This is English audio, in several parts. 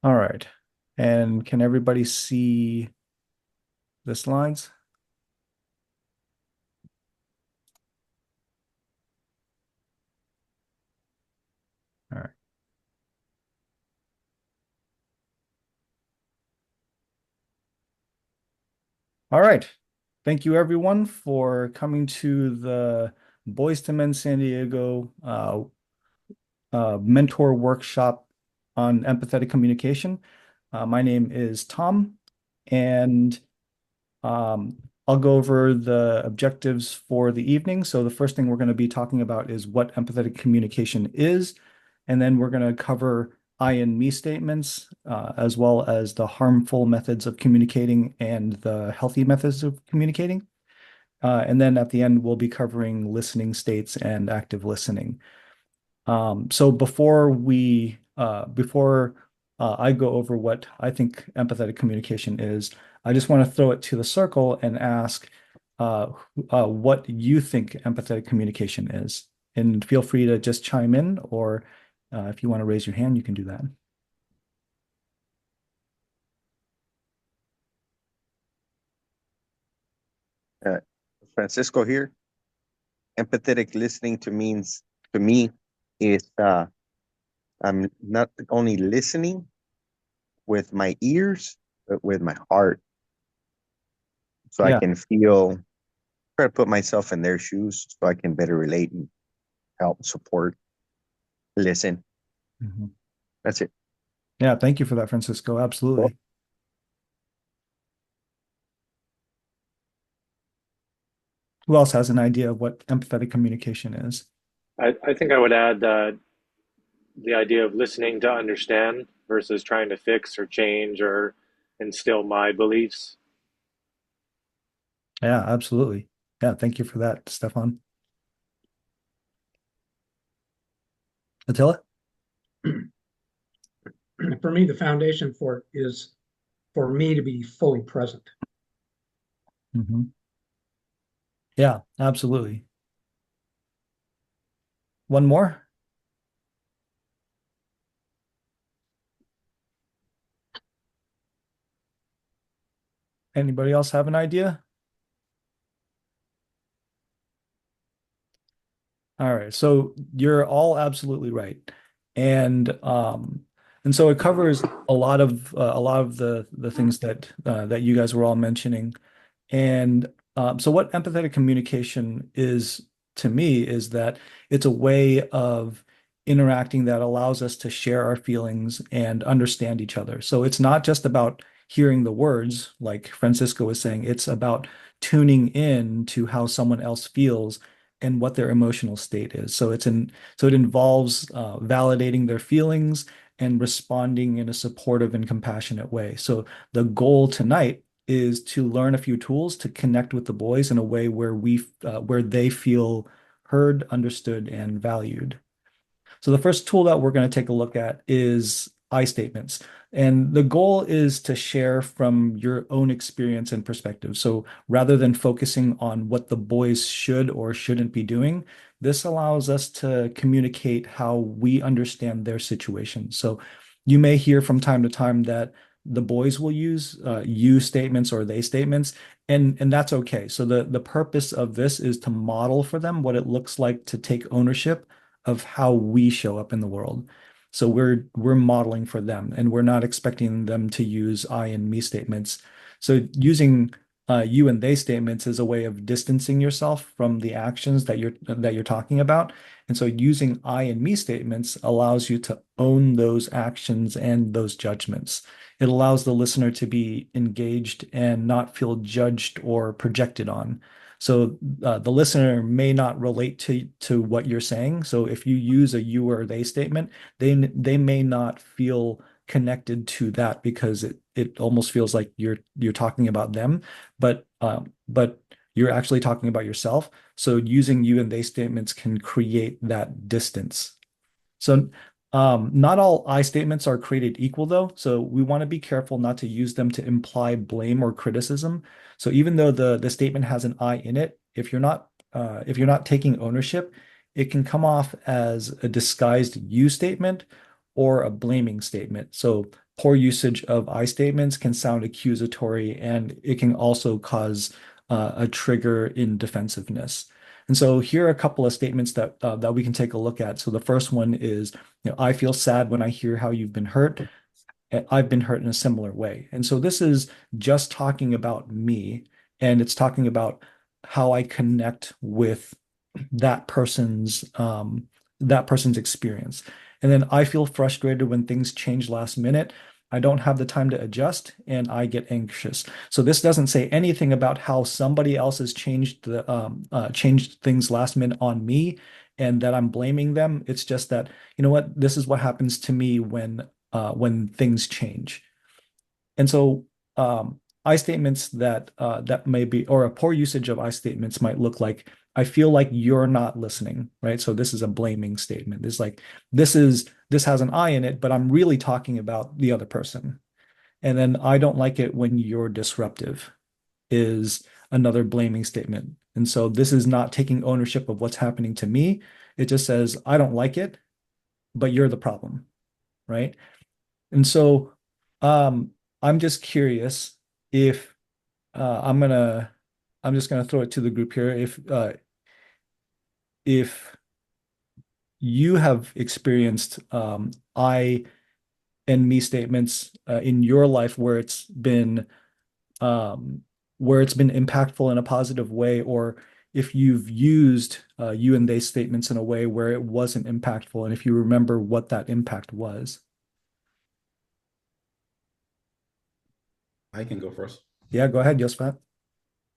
All right. And can everybody see the slides? All right. All right. Thank you everyone for coming to the Boys to Men San Diego mentor workshop on empathetic communication. My name is Tom, and I'll go over the objectives for the evening. So the first thing we're going to be talking about is what empathetic communication is, and then we're going to cover I and me statements, as well as the harmful methods of communicating and the healthy methods of communicating. And then at the end, we'll be covering listening states and active listening. So before I go over what I think empathetic communication is, I just want to throw it to the circle and ask what you think empathetic communication is. And feel free to just chime in, or if you want to raise your hand, you can do that. Uh, Francisco here. Empathetic listening to me is I'm not only listening with my ears, but with my heart, so I Yeah. can feel, try to put myself in their shoes, so I can better relate and help, support, listen. Mhm. That's it. Yeah. Thank you for that, Francisco. Well, Absolutely. Who else has an idea of what empathetic communication is? I think I would add the idea of listening to understand versus trying to fix or change or instill my beliefs. Yeah, absolutely. Yeah. Thank you for that, Stefan. Attila? For me, the foundation for it is for me to be fully present. Mhm. Yeah, absolutely. One more? Anybody else have an idea? All right, so you're all absolutely right. And so it covers a lot of the things that you guys were all mentioning. And so what empathetic communication is to me is that it's a way of interacting that allows us to share our feelings and understand each other. So it's not just about hearing the words, like Francisco was saying, it's about tuning in to how someone else feels and what their emotional state is. So it involves validating their feelings and responding in a supportive and compassionate way. So the goal tonight is to learn a few tools to connect with the boys in a way where they feel heard, understood, and valued. So the first tool that we're going to take a look at is I statements. And the goal is to share from your own experience and perspective. So rather than focusing on what the boys should or shouldn't be doing, this allows us to communicate how we understand their situation. So you may hear from time to time that the boys will use you statements or they statements, and that's okay. So the purpose of this is to model for them what it looks like to take ownership of how we show up in the world. So we're modeling for them, and we're not expecting them to use I and me statements. So using you and they statements is a way of distancing yourself from the actions that you're talking about. And so using I and me statements allows you to own those actions and those judgments. It allows the listener to be engaged and not feel judged or projected on. So the listener may not relate to what you're saying. So if you use a you or they statement, they may not feel connected to that because it almost feels like you're talking about them, but you're actually talking about yourself. So using you and they statements can create that distance. So not all I statements are created equal, though. So we want to be careful not to use them to imply blame or criticism. So even though the statement has an I in it, if you're not taking ownership, it can come off as a disguised you statement or a blaming statement. So poor usage of I statements can sound accusatory, and it can also cause a trigger in defensiveness. And so here are a couple of statements that we can take a look at. So the first one is, I feel sad when I hear how you've been hurt. I've been hurt in a similar way. And so this is just talking about me, and it's talking about how I connect with that person's experience. And then I feel frustrated when things change last minute. I don't have the time to adjust and I get anxious. So this doesn't say anything about how somebody else has changed things last minute on me and that I'm blaming them. It's just that, you know what, this is what happens to me when things change. And so I statements that may be, or a poor usage of I statements might look like, I feel like you're not listening, right? So this is a blaming statement. It's like this has an I in it, but I'm really talking about the other person. And then I don't like it when you're disruptive is another blaming statement. And so this is not taking ownership of what's happening to me. It just says, I don't like it, but you're the problem, right? And so I'm just curious if I'm just gonna throw it to the group here. If you have experienced I and me statements in your life where it's been impactful in a positive way, or if you've used you and they statements in a way where it wasn't impactful, and if you remember what that impact was. I can go first. Yeah, go ahead, Yosfat.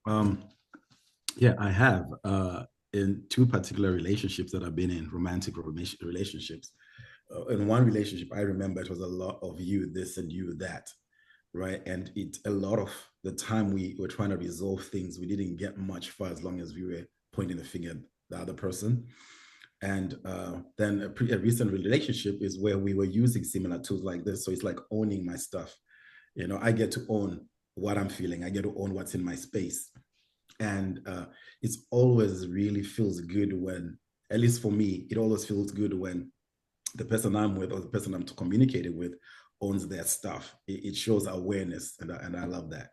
Um, yeah, I have in two particular relationships that I've been in, romantic relationships. In one relationship, I remember it was a lot of you this and you that, right? And it a lot of the time we were trying to resolve things, we didn't get much for as long as we were pointing the finger at the other person. And then a recent relationship is where we were using similar tools like this. So it's like owning my stuff. I get to own what I'm feeling. I get to own what's in my space. And it's always really feels good when, at least for me, it always feels good when the person I'm with or the person I'm communicating with owns their stuff. It shows awareness, and I love that.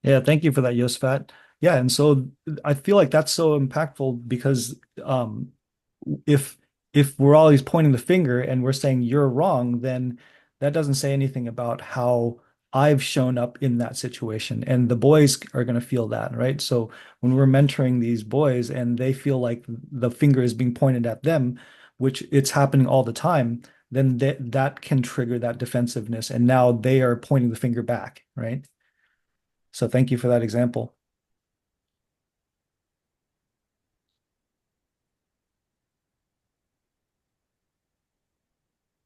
Yeah, thank you for that, Yosfat. Yeah, and so I feel like that's so impactful because if if we're always pointing the finger and we're saying you're wrong, then that doesn't say anything about how I've shown up in that situation. And the boys are going to feel that, right? So when we're mentoring these boys and they feel like the finger is being pointed at them, which it's happening all the time, then that can trigger that defensiveness. And now they are pointing the finger back, right? So thank you for that example.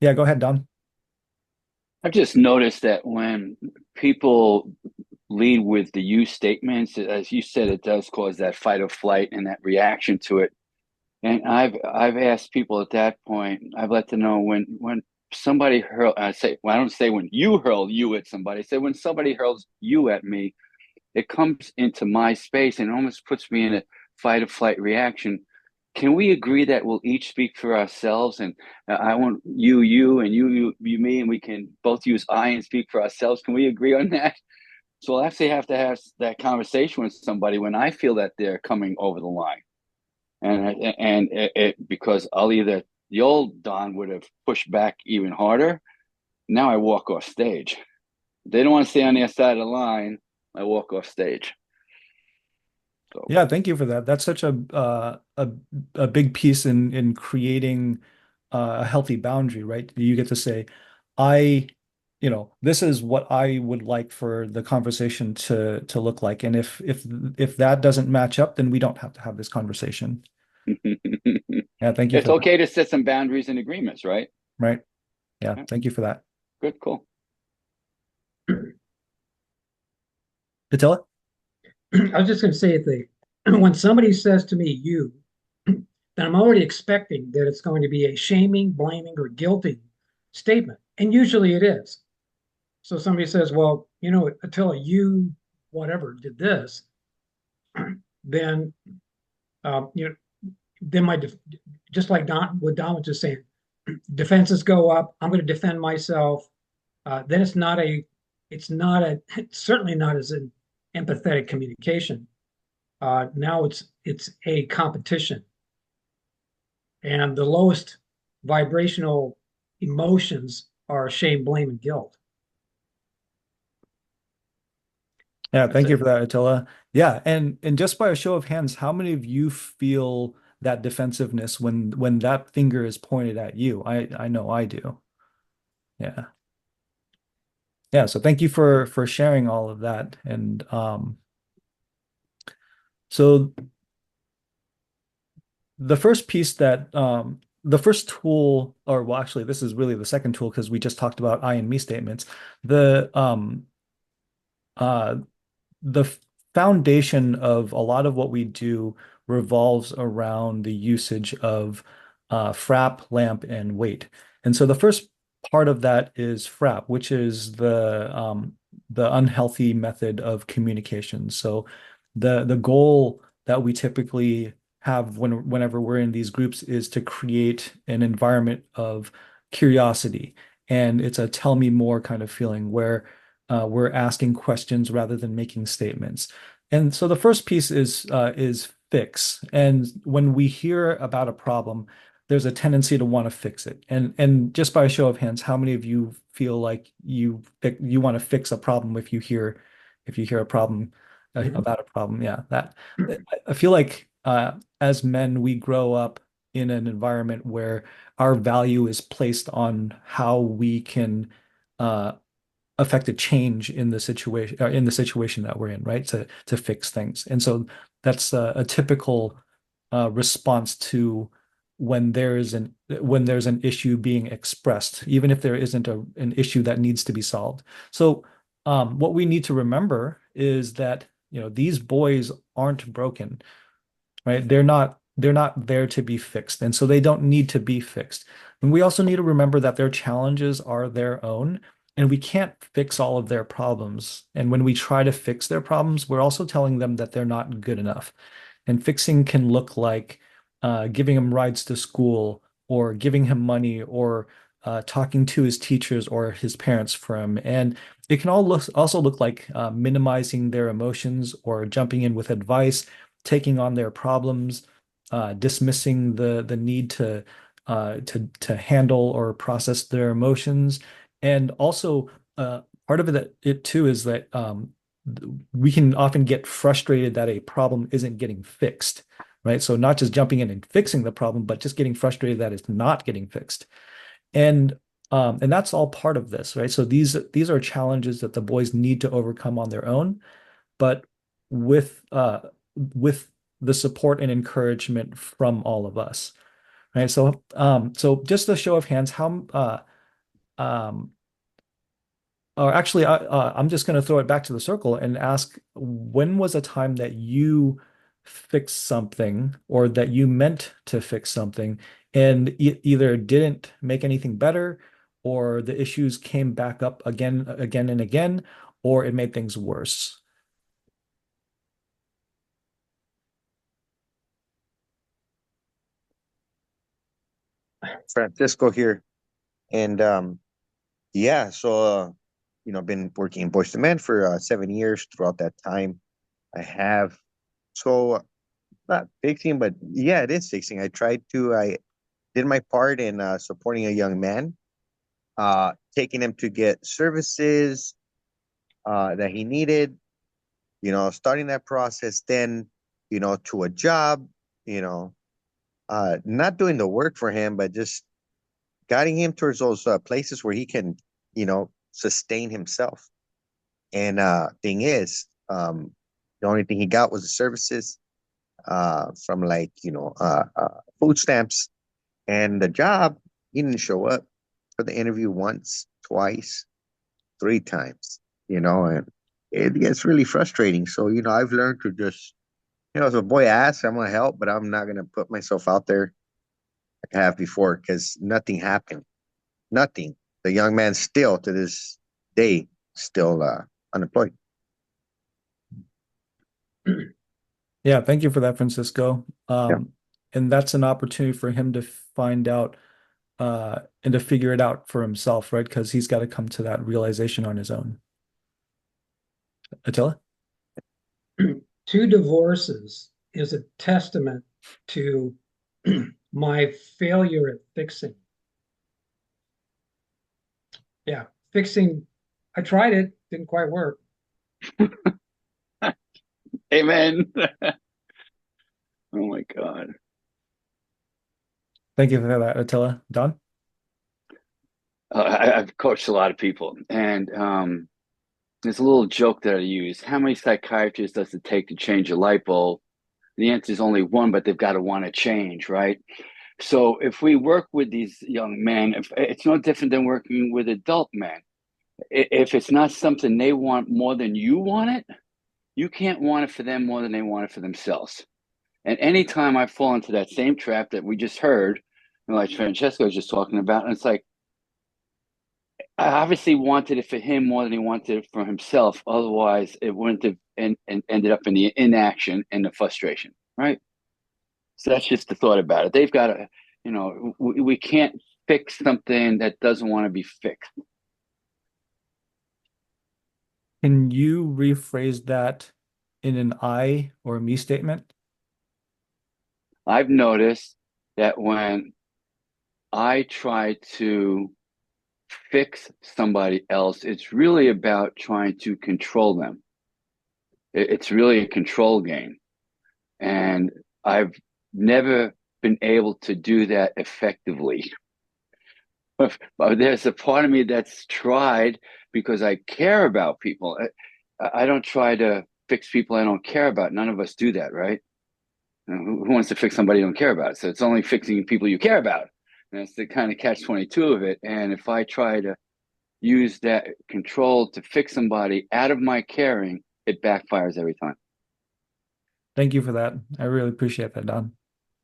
Yeah, go ahead, Don. I've just noticed that when people lead with the you statements, as you said, it does cause that fight or flight and that reaction to it. And I've asked people at that point, I've let them know when somebody hurl, I say, well, I don't say when you hurl you at somebody, I say when somebody hurls you at me, it comes into my space and almost puts me in a fight or flight reaction. Can we agree that we'll each speak for ourselves? And I want you, and you, me, and we can both use I and speak for ourselves. Can we agree on that? So I'll actually have to have that conversation with somebody when I feel that they're coming over the line. And because I'll either, the old Don would have pushed back even harder. Now I walk off stage. If they don't want to stay on their side of the line, I walk off stage. So Yeah, thank you for that. That's such a big piece in creating a healthy boundary, right? You get to say, I, this is what I would like for the conversation to look like, and if that doesn't match up, then we don't have to have this conversation. Yeah, thank you it's for that. okay to set some boundaries and agreements, right? Right. Yeah, thank you for that. Good, cool. Patilla? I was just going to say when somebody says to me, you, then I'm already expecting that it's going to be a shaming, blaming, or guilty statement. And usually it is. So somebody says, well, Attila, you, whatever, did this, then, then just like what Don was just saying, defenses go up. I'm going to defend myself. Then it's certainly not as an empathetic communication. Now it's a competition, and the lowest vibrational emotions are shame, blame, and guilt. Yeah, That's thank you it. for that, Attila. Yeah, and just by a show of hands, how many of you feel that defensiveness when that finger is pointed at you? I know I do. Yeah. Yeah, so thank you for sharing all of that. And so the first piece that the first tool, or well, actually, this is really the second tool because we just talked about I and me statements. Uh the foundation of a lot of what we do revolves around the usage of frap, lamp, and weight. And so the first part of that is frap, which is the unhealthy method of communication. So the goal that we typically have whenever we're in these groups is to create an environment of curiosity. And it's a tell me more kind of feeling where we're asking questions rather than making statements. And so the first piece is fix. And when we hear about a problem, there's a tendency to want to fix it. And just by a show of hands, how many of you feel like you want to fix a problem if you hear a problem Mhm. about a problem? Yeah, that I feel like as men, we grow up in an environment where our value is placed on how we can uh, affect a change in the situation that we're in, right? To fix things. And so that's a typical response to when there's an issue being expressed, even if there isn't an issue that needs to be solved. So what we need to remember is that these boys aren't broken, right? They're not there to be fixed, and so they don't need to be fixed. And we also need to remember that their challenges are their own, and we can't fix all of their problems. And when we try to fix their problems, we're also telling them that they're not good enough. And fixing can look like giving him rides to school or giving him money or talking to his teachers or his parents for him. And it can also look like minimizing their emotions or jumping in with advice, taking on their problems, dismissing the need to handle or process their emotions. And also, part of it too is that we can often get frustrated that a problem isn't getting fixed, right? So not just jumping in and fixing the problem, but just getting frustrated that it's not getting fixed. And that's all part of this, right? So these are challenges that the boys need to overcome on their own, but with the support and encouragement from all of us, right? So just a show of hands, how um, or actually, I'm just going to throw it back to the circle and ask, when was a time that you fixed something or that you meant to fix something and either didn't make anything better or the issues came back up again and again, or it made things worse? Francisco here. And yeah, so been working in Voice to Men for 7 years. Throughout that time, I have so not fixing, but yeah, it is fixing. I did my part in supporting a young man, taking him to get services that he needed, starting that process, then, to a job, you know, not doing the work for him, but just guiding him towards those places where he can, sustain himself. And thing is, the only thing he got was the services from like, food stamps, and the job. He didn't show up for the interview once, twice, three times, and it gets really frustrating. So, I've learned to just, if a boy asks, I'm gonna help, but I'm not gonna put myself out there like I have before because nothing happened. Nothing. The young man still to this day still unemployed. Yeah, thank you for that, Francisco. Yeah. And that's an opportunity for him to find out and to figure it out for himself, right? Because he's got to come to that realization on his own. Attila? Two divorces is a testament to my failure at fixing. Yeah, fixing. I tried it, didn't quite work. Amen. Oh my God. Thank you for that, Attila. Don? I've coached a lot of people, and there's a little joke that I use. How many psychiatrists does it take to change a light bulb? The answer is only one, but they've got to want to change, right? So if we work with these young men, it's no different than working with adult men. If it's not something they want more than you want it, you can't want it for them more than they want it for themselves. And anytime I fall into that same trap that we just heard, like Francesco was just talking about, and it's like, I obviously wanted it for him more than he wanted it for himself. Otherwise, it wouldn't have ended up in the inaction and the frustration, right? So that's just the thought about it. They've got to, we can't fix something that doesn't want to be fixed. Can you rephrase that in an I or me statement? I've noticed that when I try to fix somebody else, it's really about trying to control them. It's really a control game. And I've never been able to do that effectively. But there's a part of me that's tried because I care about people. I don't try to fix people I don't care about. None of us do that, right? Who wants to fix somebody you don't care about? So it's only fixing people you care about. And that's the kind of catch-22 of it. And if I try to use that control to fix somebody out of my caring, it backfires every time. Thank you for that. I really appreciate that, Don.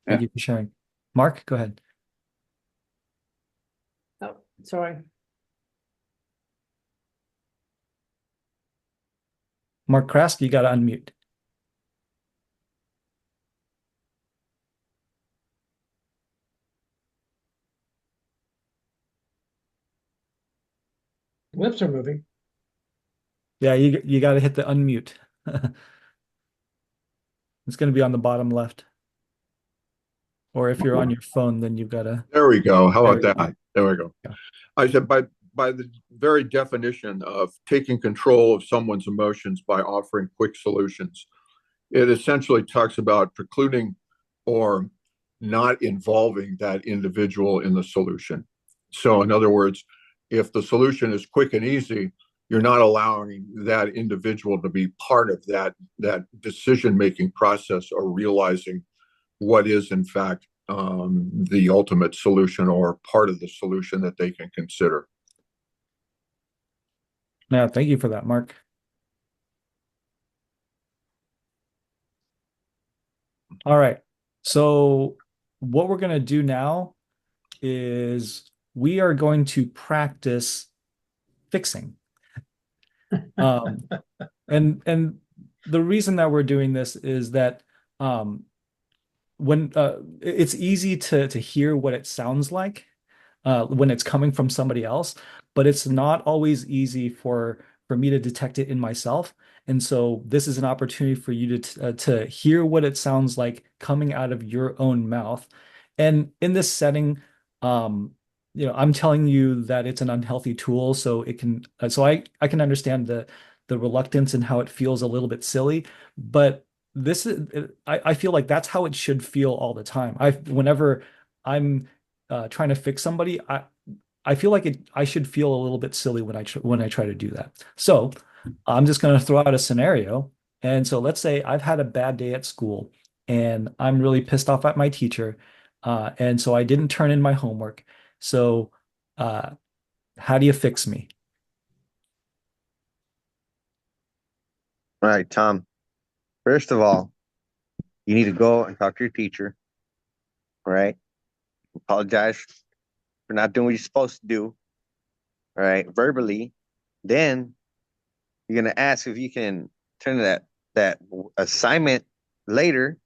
Thank Yeah. you for sharing. Mark, go ahead. Oh, sorry. Mark Krask, you got to unmute. Lips are moving. Yeah, you got to hit the unmute. It's going to be on the bottom left. Or if you're on your phone, then you've got to. There we go. How There about we go. that? There we go. Yeah. I said by the very definition of taking control of someone's emotions by offering quick solutions, it essentially talks about precluding or not involving that individual in the solution. So, in other words, if the solution is quick and easy, you're not allowing that individual to be part of that decision-making process or realizing what is in fact the ultimate solution or part of the solution that they can consider. Yeah, thank you for that, Mark. All right. So what we're going to do now is we are going to practice fixing. And the reason that we're doing this is that when it's easy to hear what it sounds like when it's coming from somebody else, but it's not always easy for me to detect it in myself. And so this is an opportunity for you to hear what it sounds like coming out of your own mouth. And in this setting, I'm telling you that it's an unhealthy tool, so it can so I can understand the reluctance and how it feels a little bit silly, but this is I feel like that's how it should feel all the time. Whenever I'm trying to fix somebody, I feel like I should feel a little bit silly when I try to do that. So I'm just going to throw out a scenario. And so let's say I've had a bad day at school and I'm really pissed off at my teacher. And so I didn't turn in my homework. So uh, how do you fix me? All right, Tom. First of all, you need to go and talk to your teacher. All right. Apologize for not doing what you're supposed to do. All right, verbally. Then you're gonna ask if you can turn that assignment later.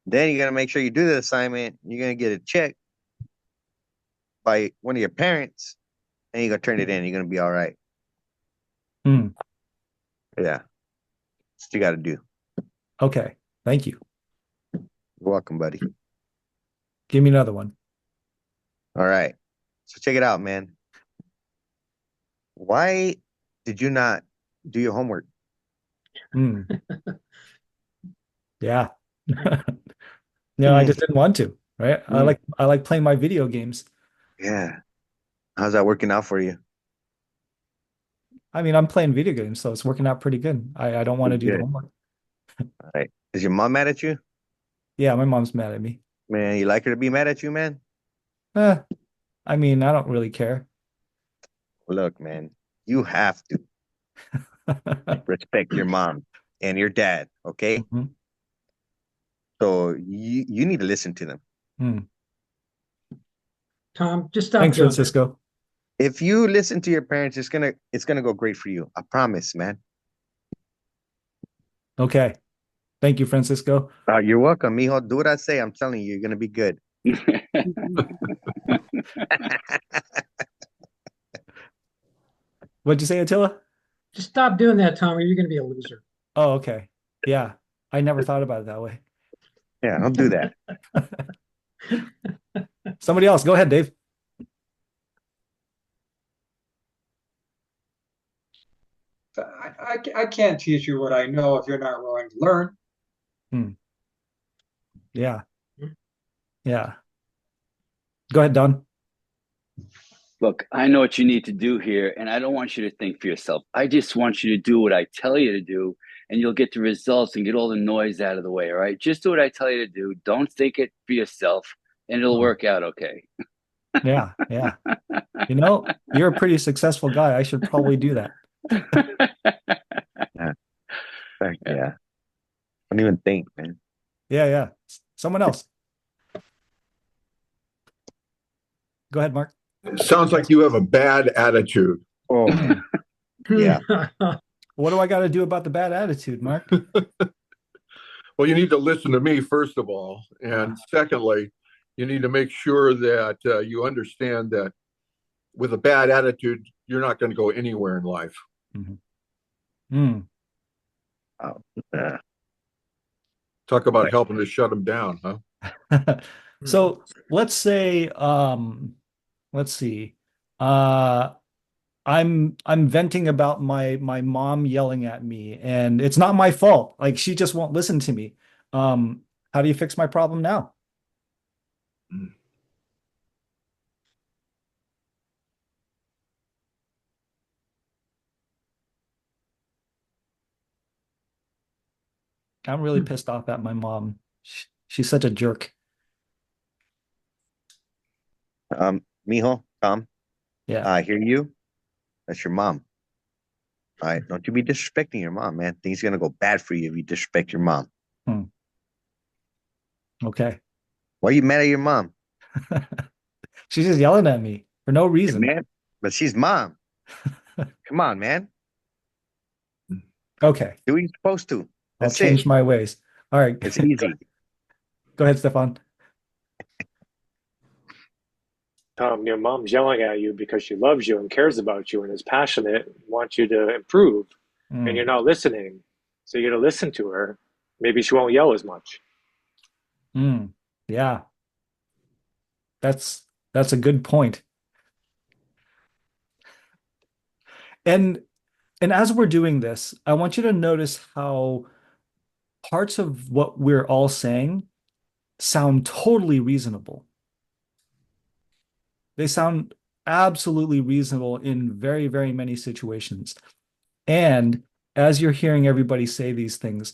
Then you're gonna make sure you do the assignment. You're gonna get a check. by one of your parents, and you're gonna turn it in. You're gonna be all right. Hmm. Yeah, that's what you got to do. Okay. Thank you. You're welcome, buddy. Give me another one. All right. So check it out, man. Why did you not do your homework? Hmm. Yeah. No, I just didn't want to, right? I like playing my video games. Yeah. How's that working out for you? I mean, I'm playing video games, so it's working out pretty good. I don't want to do the Good. homework. All right. Is your mom mad at you? Yeah, my mom's mad at me. Man, you like her to be mad at you, man? Eh, I mean, I don't really care. Look, man, you have to respect your mom and your dad, okay? Mhm. So you need to listen to them. Hmm. Tom, just stop Thanks, doing that. Francisco. If you listen to your parents, it's gonna go great for you. I promise, man. Okay. Thank you, Francisco. You're welcome, mijo. Do what I say. I'm telling you, you're gonna be good. What'd you say, Attila? Just stop doing that, Tom, or you're going to be a loser. Oh, okay. Yeah. I never thought about it that way. Yeah, don't do that. Somebody else. Go ahead, Dave. I can't teach you what I know if you're not willing to learn. Yeah. Yeah. Go ahead, Don. Look, I know what you need to do here, and I don't want you to think for yourself. I just want you to do what I tell you to do, and you'll get the results and get all the noise out of the way, all right? Just do what I tell you to do. Don't think it for yourself, and it'll work out okay. Yeah. Yeah. You know, you're a pretty successful guy. I should probably do that. Yeah. Don't even think, man. Yeah. Yeah. Someone else. Go ahead, Mark. Sounds like you have a bad attitude. Oh, yeah. What do I got to do about the bad attitude, Mark? Well, you need to listen to me, first of all. And secondly, you need to make sure that you understand that with a bad attitude, you're not going to go anywhere in life. Mm. Oh, yeah. Talk about helping to shut them down, huh? So let's say, let's see. I'm venting about my mom yelling at me, and it's not my fault. Like she just won't listen to me. How do you fix my problem now? I'm really pissed off at my mom. She's such a jerk. Mijo, Tom, Yeah. I hear you. That's your mom. All right. Don't you be disrespecting your mom, man. Things are gonna go bad for you if you disrespect your mom. Okay. Why are you mad at your mom? She's just yelling at me for no reason. Man, but she's mom. Come on, man. Okay. Do what you're supposed to. I'll That's change it. my ways. All right. It's easy. Go ahead, Stefan. Tom, your mom's yelling at you because she loves you and cares about you and is passionate, and wants you to improve, and you're not listening. So you're gonna listen to her. Maybe she won't yell as much. Yeah. That's a good point. And as we're doing this, I want you to notice how parts of what we're all saying sound totally reasonable. They sound absolutely reasonable in very, very many situations. And as you're hearing everybody say these things,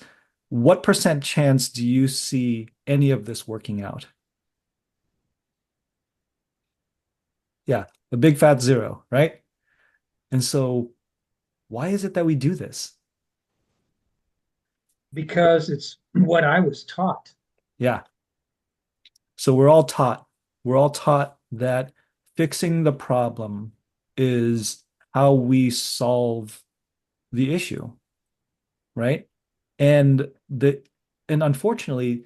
what percent chance do you see any of this working out? Yeah, a big fat zero, right? And so why is it that we do this? Because it's what I was taught. Yeah. So we're all taught that fixing the problem is how we solve the issue, right? And unfortunately,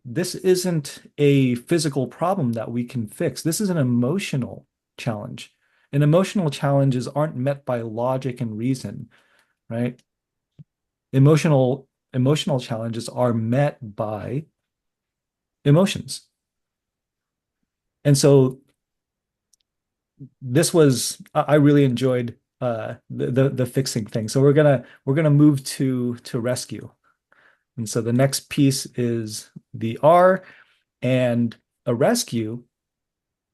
this isn't a physical problem that we can fix. This is an emotional challenge. And emotional challenges aren't met by logic and reason, right? Emotional challenges are met by emotions. And so this was I really enjoyed the fixing thing. So we're gonna move to rescue. And so the next piece is the R and a rescue.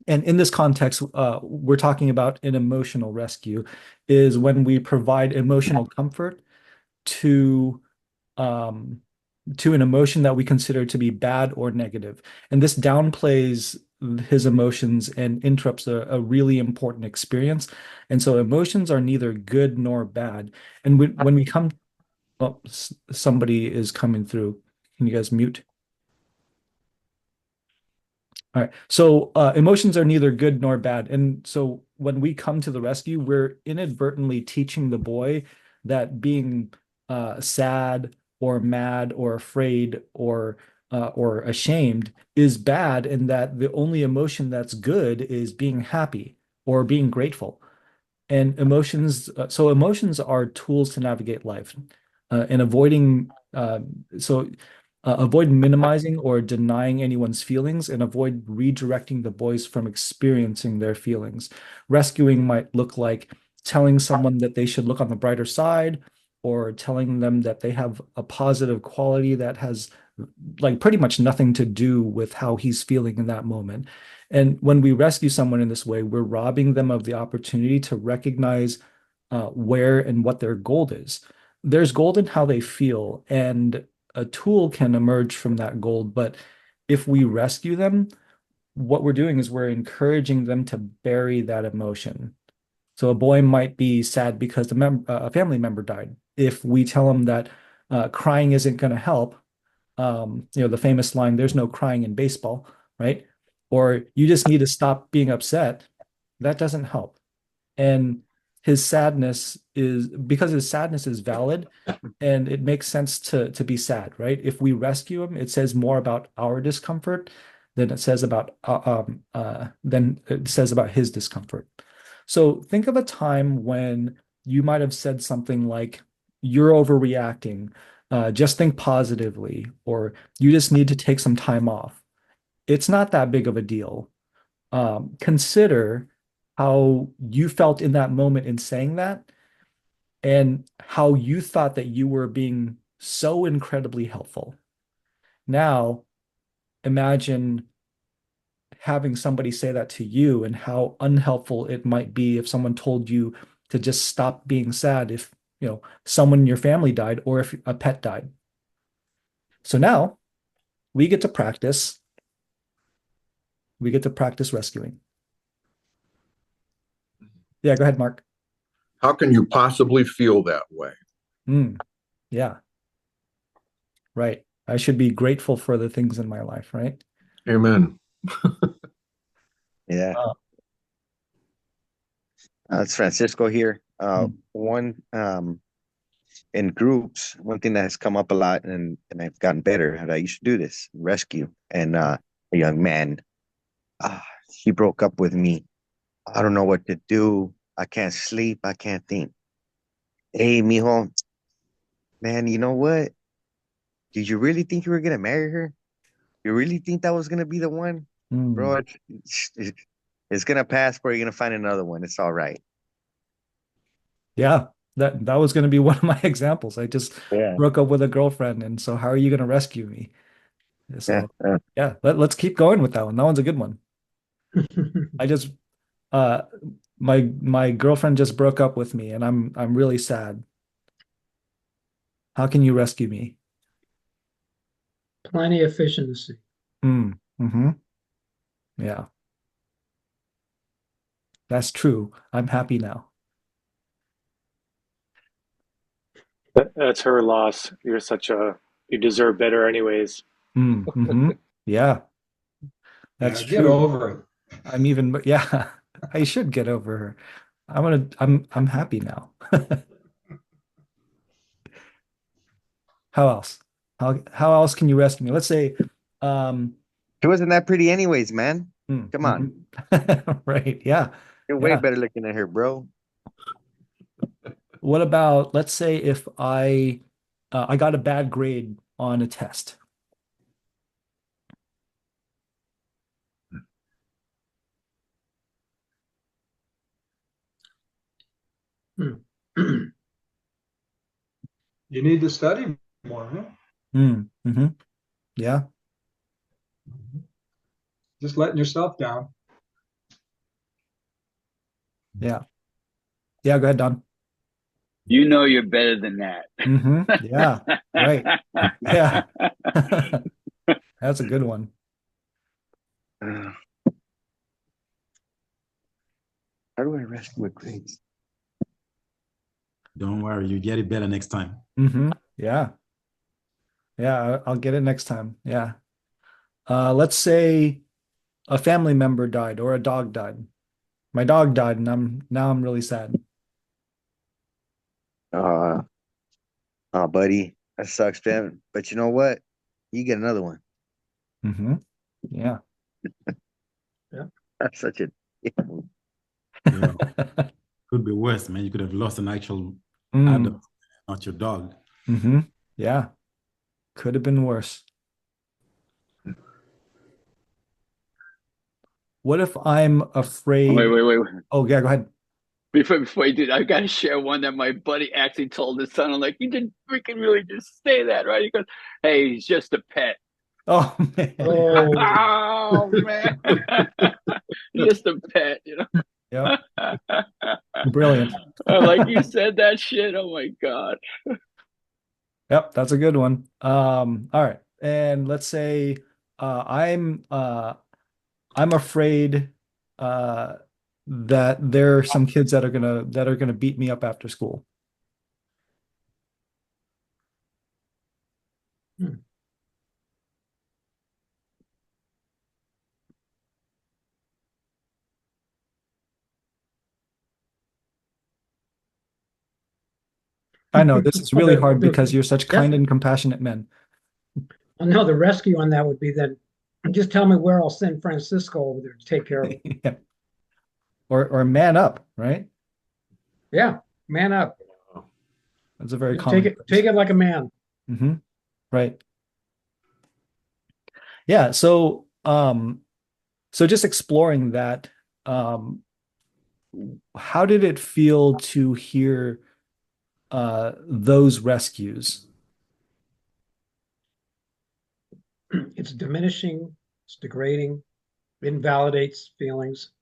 And in this context, we're talking about an emotional rescue is when we provide emotional comfort to um, to an emotion that we consider to be bad or negative. And this downplays his emotions and interrupts a really important experience. And so emotions are neither good nor bad. And when we come, oh, somebody is coming through. Can you guys mute? All right. So emotions are neither good nor bad. And so when we come to the rescue, we're inadvertently teaching the boy that being sad or mad or afraid or ashamed is bad, and that the only emotion that's good is being happy or being grateful. And so emotions are tools to navigate life, and avoid minimizing or denying anyone's feelings and avoid redirecting the boys from experiencing their feelings. Rescuing might look like telling someone that they should look on the brighter side, or telling them that they have a positive quality that has like pretty much nothing to do with how he's feeling in that moment. And when we rescue someone in this way, we're robbing them of the opportunity to recognize where and what their gold is. There's gold in how they feel, and a tool can emerge from that gold. But if we rescue them, what we're doing is we're encouraging them to bury that emotion. So a boy might be sad because a family member died. If we tell him that crying isn't going to help, the famous line, there's no crying in baseball, right? Or you just need to stop being upset. That doesn't help. And his sadness is valid, and it makes sense to be sad, right? If we rescue him, it says more about our discomfort than it says about his discomfort. So think of a time when you might have said something like, "You're overreacting. Just think positively," or "You just need to take some time off." It's not that big of a deal. Consider how you felt in that moment in saying that, and how you thought that you were being so incredibly helpful. Now, imagine having somebody say that to you and how unhelpful it might be if someone told you to just stop being sad if, someone in your family died or if a pet died. So now we get to practice. We get to practice rescuing. Yeah, go ahead, Mark. How can you possibly feel that way? Yeah, right. I should be grateful for the things in my life, right? Amen. Yeah. It's Francisco here. One in groups, one thing that has come up a lot, and I've gotten better at. I used to do this rescue, and a young man, he broke up with me. I don't know what to do. I can't sleep. I can't think. Hey, mijo, man, you know what? Did you really think you were gonna marry her? You really think that was gonna be the one, bro? It's gonna pass, bro. You're gonna find another one. It's all right. Yeah, that was going to be one of my examples. I just Yeah, broke up with a girlfriend, and so how are you going to rescue me? yeah, So yeah, let's keep going with that one. That one's a good one. I just uh my girlfriend just broke up with me, and I'm really sad. How can you rescue me? Plenty of efficiency. Mm-hmm. Yeah, that's true. I'm happy now. That's her loss. You deserve better anyways. Mm-hmm. Yeah, that's Yeah, get true. over it. Yeah, I should get over her. I'm happy now. How else? How else can you rescue me? Let's say, um, She wasn't that pretty anyways, man. Come on. Right. Yeah. You're way Yeah. better looking than her, bro. What about, let's say if I got a bad grade on a test. Hmm. You need to study more, huh? Mm-hmm. Yeah. Just letting yourself down. Yeah. Yeah. Go ahead, Don. You know you're better than that. Yeah. Right. Yeah. That's a good one. How do I rescue with grades? Don't worry, you get it better next time. Yeah. Yeah. I'll get it next time. Yeah. Let's say a family member died or a dog died. My dog died, and I'm really sad. Uh, oh, buddy, that sucks, man. But you know what? You get another one. Yeah. Yeah. That's such a. Yeah. Could be worse, man. You could have lost an actual Mm. adult, not your dog. Yeah. Could have been worse. What if I'm afraid? Wait. Oh, yeah, go ahead. Before you do, I gotta share one that my buddy actually told his son. I'm like, you didn't freaking really just say that, right? He goes, "Hey, he's just a pet." Oh, man. Oh man, just a pet, you know. Yep. Brilliant. Like you said that shit. Oh my god. Yep, that's a good one. All right. And let's say uh, I'm uh, I'm afraid uh, that there are some kids that are gonna beat me up after school. Hmm. I know this is really hard because you're such Yeah. kind and compassionate men. Well, no, the rescue on that would be then just tell me where I'll send Francisco over there to take care of it. Yeah. Or man up, right? Yeah, man up. That's a very Just take common it like a man. Right. Yeah. So just exploring that, um, how did it feel to hear those rescues? It's diminishing, it's degrading, it invalidates feelings,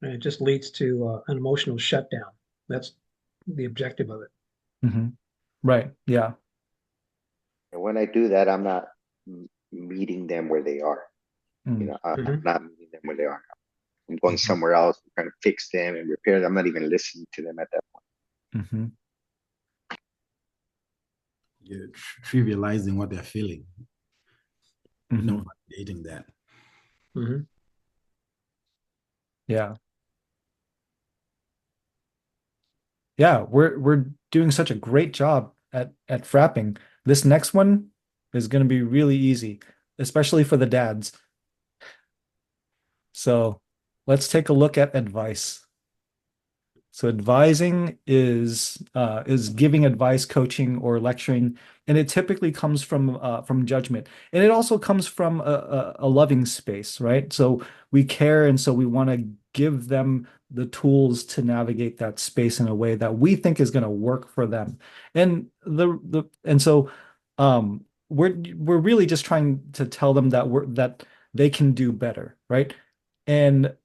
and it just leads to an emotional shutdown. That's the objective of it. Right. Yeah. And when I do that, I'm not meeting them where they are. I'm not meeting them where they are. I'm going somewhere else, I'm trying to fix them and repair them. I'm not even listening to them at that point. You're trivializing what they're feeling. No validating that. Yeah. Yeah, we're doing such a great job at frapping. This next one is going to be really easy, especially for the dads. So let's take a look at advice. So advising is giving advice, coaching, or lecturing, and it typically comes from judgment, and it also comes from a loving space, right? So we care, and so we want to give them the tools to navigate that space in a way that we think is going to work for them, and so we're really just trying to tell them that they can do better, right? And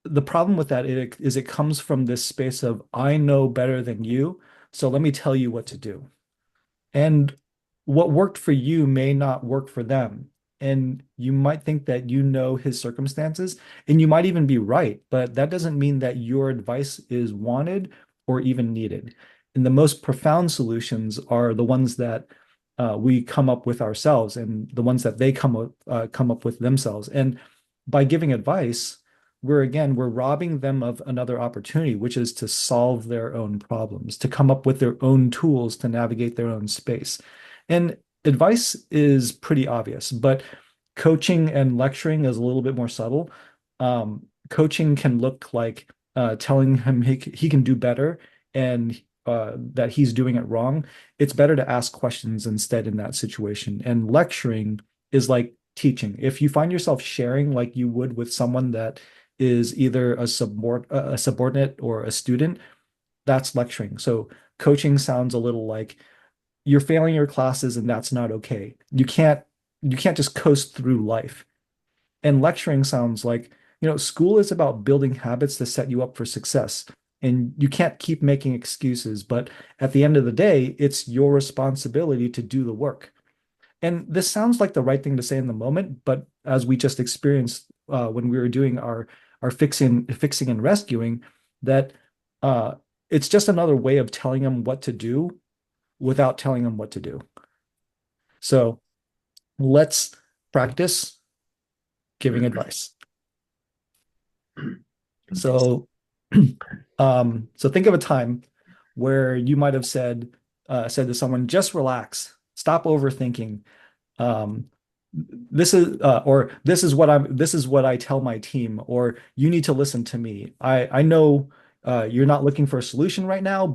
the problem with that is it comes from this space of I know better than you, so let me tell you what to do. And what worked for you may not work for them. And you might think that you know his circumstances, and you might even be right, but that doesn't mean that your advice is wanted or even needed. And the most profound solutions are the ones that we come up with ourselves, and the ones that they come up with themselves. And by giving advice, we're robbing them of another opportunity, which is to solve their own problems, to come up with their own tools to navigate their own space. And advice is pretty obvious, but coaching and lecturing is a little bit more subtle. Coaching can look like telling him he can do better and that he's doing it wrong. It's better to ask questions instead in that situation. And lecturing is like teaching. If you find yourself sharing like you would with someone that is either a subordinate or a student, that's lecturing. So coaching sounds a little like you're failing your classes and that's not okay. You can't just coast through life. And lecturing sounds like, school is about building habits to set you up for success. And you can't keep making excuses, but at the end of the day, it's your responsibility to do the work. And this sounds like the right thing to say in the moment, but as we just experienced when we were doing our fixing and rescuing, that uh, it's just another way of telling them what to do without telling them what to do. So let's practice giving advice. So, so think of a time where you might have said to someone, just relax, stop overthinking. This is what I tell my team, or you need to listen to me. I know you're not looking for a solution right now,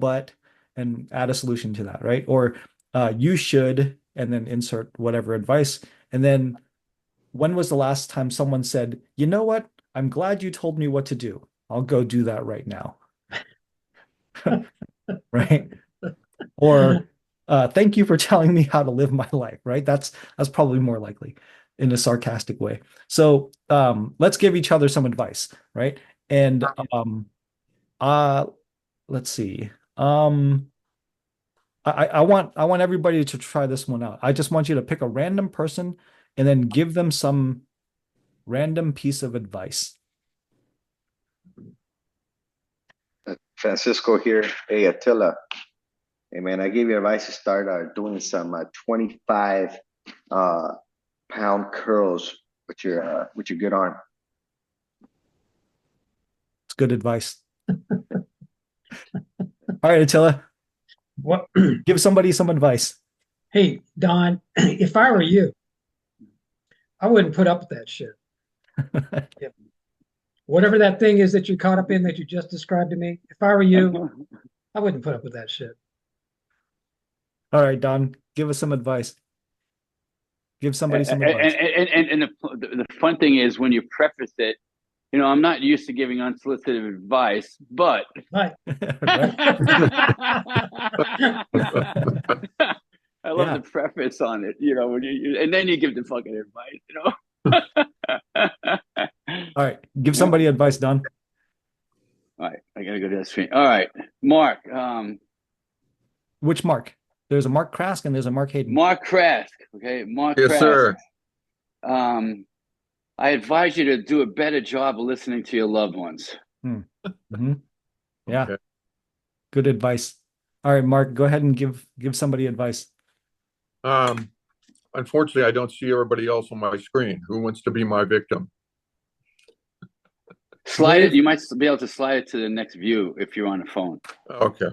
and add a solution to that, right? Or you should, and then insert whatever advice. And then when was the last time someone said, you know what? I'm glad you told me what to do. I'll go do that right now. Right? Or thank you for telling me how to live my life, right? That's probably more likely in a sarcastic way. So let's give each other some advice, right? And let's see. I want everybody to try this one out. I just want you to pick a random person and then give them some random piece of advice. Francisco here. Hey, Attila. Hey, man, I gave you advice to start doing some 25 pound curls with your good arm. It's good advice. All right, Attila. What? Give somebody some advice. Hey, Don, if I were you, I wouldn't put up with that shit. Yeah. Whatever that thing is that you caught up in that you just described to me, if I were you, I wouldn't put up with that shit. All right, Don, give us some advice. Give somebody some advice. And the fun thing is when you preface it, I'm not used to giving unsolicited advice, but Right. I love the preface on it, and then you give the fucking advice, All right, give somebody advice, Don. All right, I gotta go to that screen. All right, Mark. Which Mark? There's a Mark Krask and there's a Mark Hayden. Mark Krask. Okay, Mark Yes, Krask. sir. I advise you to do a better job of listening to your loved ones. Mm-hmm. Yeah. Okay. Good advice. All right, Mark, go ahead and give somebody advice. Unfortunately, I don't see everybody else on my screen. Who wants to be my victim? Slide it. You might be able to slide it to the next view if you're on the phone. Okay.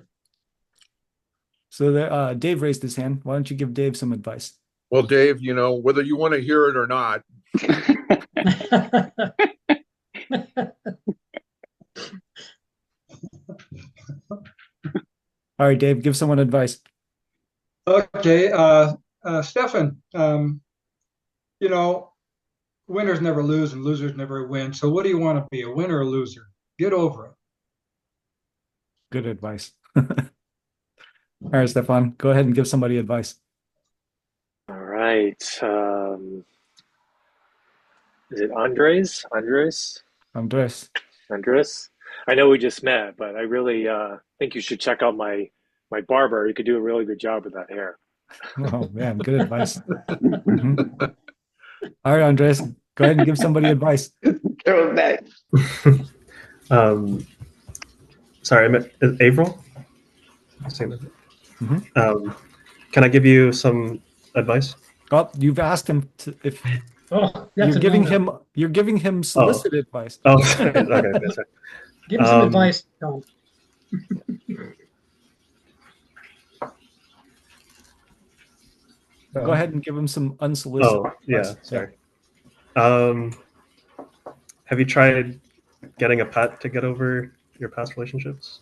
So Dave raised his hand. Why don't you give Dave some advice? Well, Dave, whether you want to hear it or not. All right, Dave, give someone advice. Okay, Stefan, winners never lose and losers never win. So what do you want to be, a winner or a loser? Get over it. Good advice. All right, Stefan, go ahead and give somebody advice. All right. Is it Andres? Andres. I know we just met, but I really think you should check out my barber. You could do a really good job with that hair. Oh man, good advice. Mm-hmm. All right, Andres, go ahead and give somebody advice. Throw it back. Sorry, I meant April. Mm-hmm. Can I give you some advice? Oh, you've asked him if you're giving him solicited advice. Oh, okay. That's right. Give him some advice, Tom. Go ahead and give him some unsolicited Oh, yeah, advice. sorry. Have you tried getting a pet to get over your past relationships?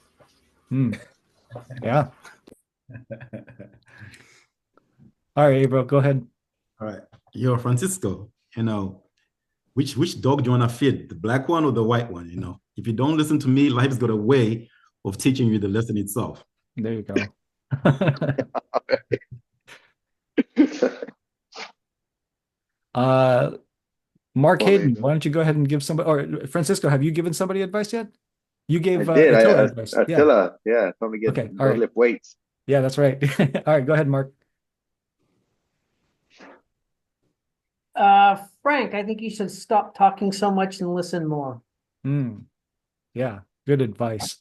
Yeah. All right, April, go ahead. All right. Yo, Francisco, which dog do you want to feed? The black one or the white one? If you don't listen to me, life's got a way of teaching you the lesson itself. There you go. Mark Hayden, why don't you go ahead and give somebody, or Francisco, have you given somebody advice yet? You gave I did. Attila advice. Attila, yeah, told me Okay, all go right. lift weights. Yeah, that's right. All right, go ahead, Mark. Frank, I think you should stop talking so much and listen more. Yeah, good advice.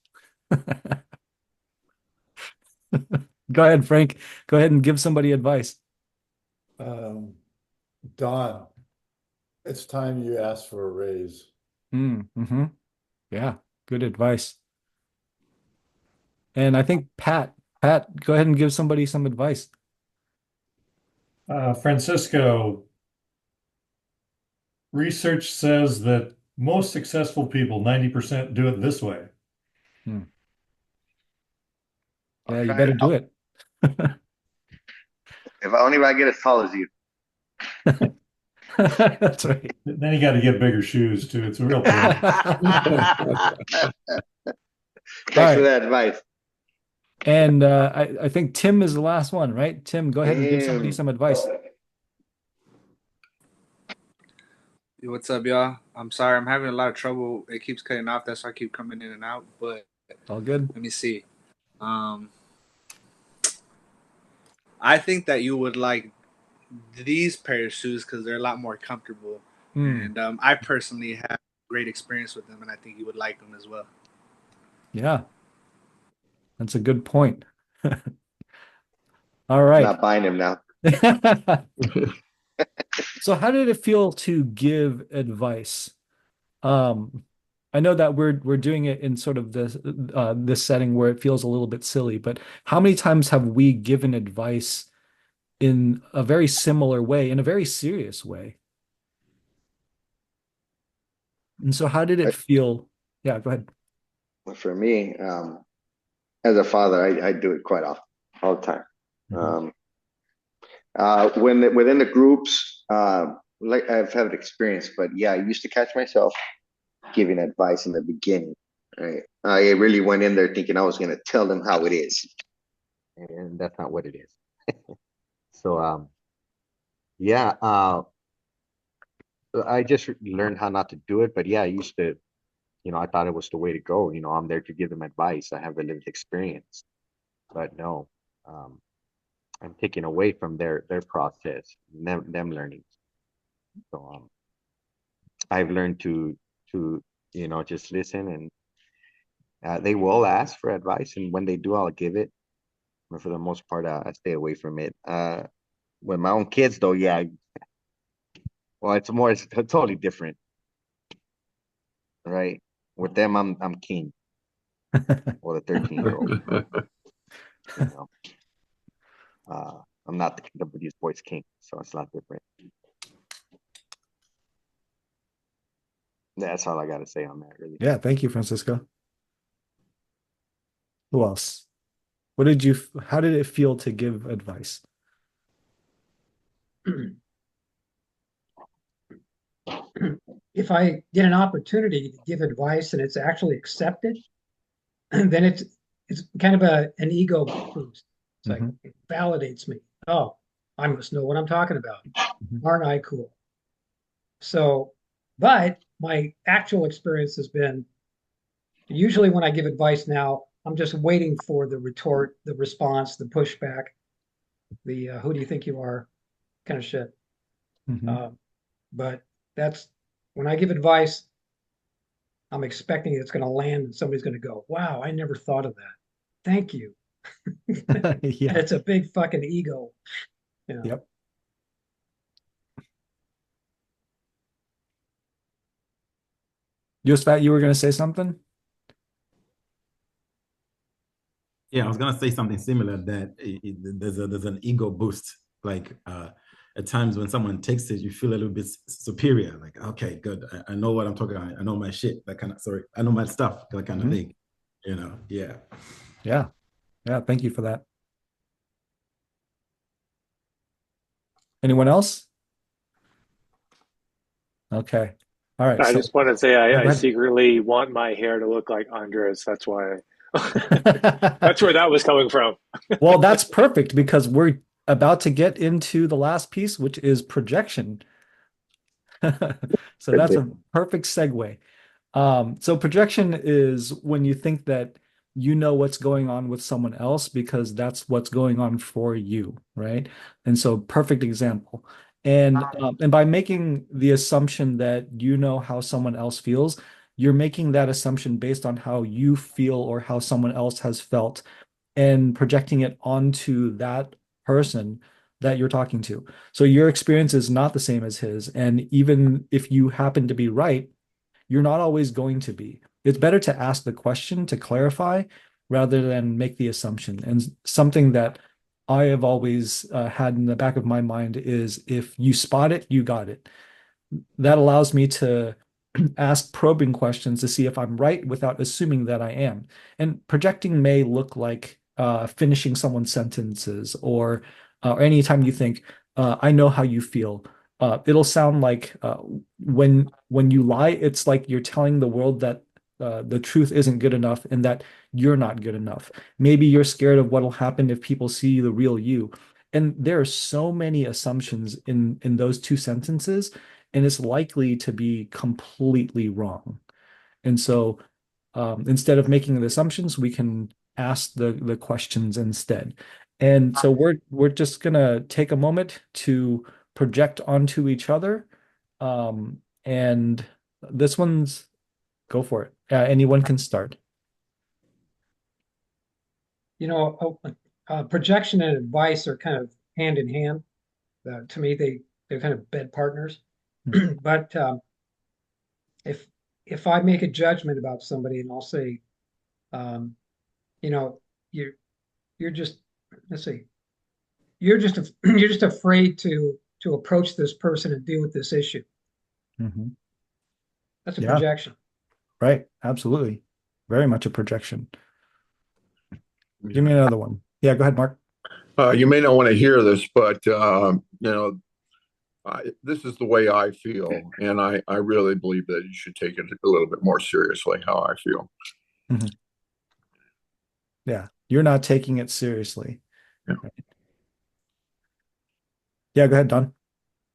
Go ahead, Frank. Go ahead and give somebody advice. Don, it's time you asked for a raise. Yeah, good advice. And I think Pat, go ahead and give somebody some advice. Francisco, research says that most successful people, 90%, do it this way. Yeah, you better do it. If I get as tall as you. That's right. Then you got to get bigger shoes too. It's a real pain. Thanks for that advice. And I think Tim is the last one, right? Tim, go ahead and give somebody some advice. What's up, y'all? I'm sorry, I'm having a lot of trouble. It keeps cutting off. That's why I keep coming in and out. But all good. Let me see. I think that you would like these pair of shoes because they're a lot more comfortable. And I personally have great experience with them, and I think you would like them as well. Yeah, that's a good point. All right. Not buying them now. So how did it feel to give advice? I know that we're doing it in sort of this setting where it feels a little bit silly, but how many times have we given advice in a very similar way, in a very serious way? And so how did it feel? Yeah, go ahead. For me, as a father, I do it quite often, all the time. Within the groups, like I've had experience, but yeah, I used to catch myself giving advice in the beginning. Right, I really went in there thinking I was going to tell them how it is, and that's not what it is. So, yeah, I just learned how not to do it. But yeah, I used to, I thought it was the way to go. I'm there to give them advice. I have a lived experience, but no. I'm taking away from their process, them learning. So I've learned to just listen, and they will ask for advice, and when they do, I'll give it. But for the most part, I stay away from it. With my own kids, though, yeah. Well, it's totally different, right? With them, I'm king, or the 13-year-old. I'm not the W's boys king, so it's not different. That's all I got to say on that, really. Yeah, thank you, Francisco. Who else? How did it feel to give advice? If I get an opportunity to give advice and it's actually accepted, then it's kind of an ego boost. It's like it validates me. Oh, I must know what I'm talking about. Aren't I cool? So, but my actual experience has been usually when I give advice now, I'm just waiting for the retort, the response, the pushback, the who do you think you are kind of shit. But that's when I give advice, I'm expecting it's going to land and somebody's going to go, wow, I never thought of that. Thank you. Yeah. It's a big fucking ego. Yep. Yusvat, you were going to say something? Yeah, I was going to say something similar, that there's an ego boost like at times when someone takes it, you feel a little bit superior. Like, okay, good. I know what I'm talking about. I know my shit. That kind of, sorry, I know my stuff. That kind of thing. You know, yeah. Yeah. Yeah. Thank you for that. Anyone else? Okay. All right. I So just want to say go I ahead. secretly want my hair to look like Andres. That's why. That's where that was coming from. Well, that's perfect because we're about to get into the last piece, which is projection. So that's a perfect segue. So projection is when you think that you know what's going on with someone else because that's what's going on for you, right? And so perfect example. And by making the assumption that you know how someone else feels, you're making that assumption based on how you feel or how someone else has felt and projecting it onto that person that you're talking to. So your experience is not the same as his. And even if you happen to be right, you're not always going to be. It's better to ask the question to clarify rather than make the assumption. And something that I have always had in the back of my mind is if you spot it, you got it. That allows me to ask probing questions to see if I'm right without assuming that I am. And projecting may look like finishing someone's sentences or anytime you think, I know how you feel. It'll sound like when you lie, it's like you're telling the world that the truth isn't good enough and that you're not good enough. Maybe you're scared of what'll happen if people see the real you. And there are so many assumptions in those two sentences, and it's likely to be completely wrong. And so instead of making the assumptions, we can ask the questions instead. And so we're just gonna take a moment to project onto each other. And this one's go for it. Anyone can start. You know, projection and advice are kind of hand in hand. To me, they're kind of bed partners. But if I make a judgment about somebody and I'll say, um, you know, you're just let's see, you're just afraid to approach this person and deal with this issue. Mhm. That's a Yeah, projection. right. Absolutely. Very much a projection. Give me another one. Yeah, go ahead, Mark. You may not want to hear this, but this is the way I feel, and I really believe that you should take it a little bit more seriously how I feel. Mhm. Yeah, you're not taking it seriously. Yeah. Yeah, go ahead, Don.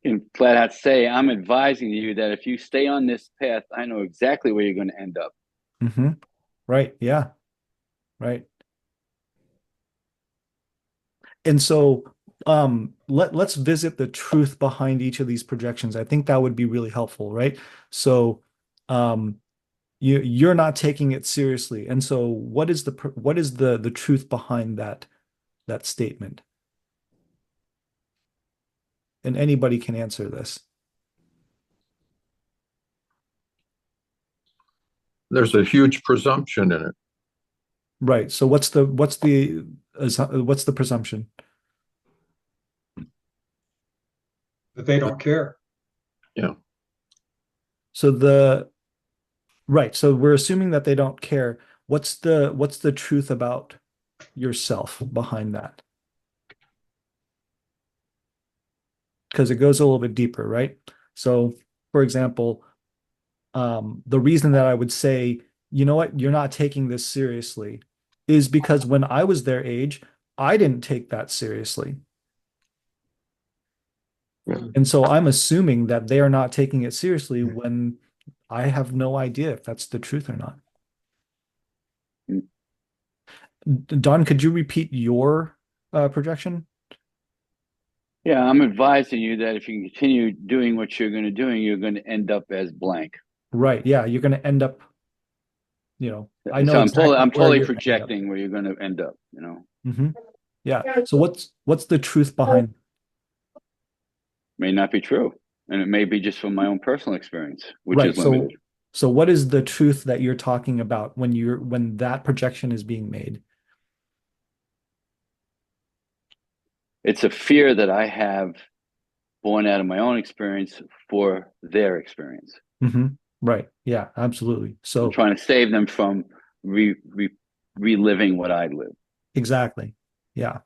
Can flat out say, I'm advising you that if you stay on this path, I know exactly where you're going to end up. Right. Yeah. Right. And so let's visit the truth behind each of these projections. I think that would be really helpful, right? So um you're not taking it seriously. And so what is the truth behind that statement? And anybody can answer this. There's a huge presumption in it. Right. So what's the presumption? That they don't care. Yeah. So right. So we're assuming that they don't care. What's the truth about yourself behind that? Because it goes a little bit deeper, right? So, for example, the reason that I would say, you know what, you're not taking this seriously is because when I was their age, I didn't take that seriously. Yeah. And so I'm assuming that they are not taking it seriously when I have no idea if that's the truth or not. Don, could you repeat your projection? Yeah, I'm advising you that if you continue doing what you're going to do, you're going to end up as blank. Right. Yeah, you're going to end up, I know So exactly I'm where totally you're going to end up. projecting where you're going to end up, Yeah. So what's the truth behind? May not be true. And it may be just from my own personal experience, which Right. is limited. So what is the truth that you're talking about when that projection is being made? It's a fear that I have born out of my own experience for their experience. Right. Yeah, absolutely. So I'm trying to save them from reliving what I lived. exactly. Yeah.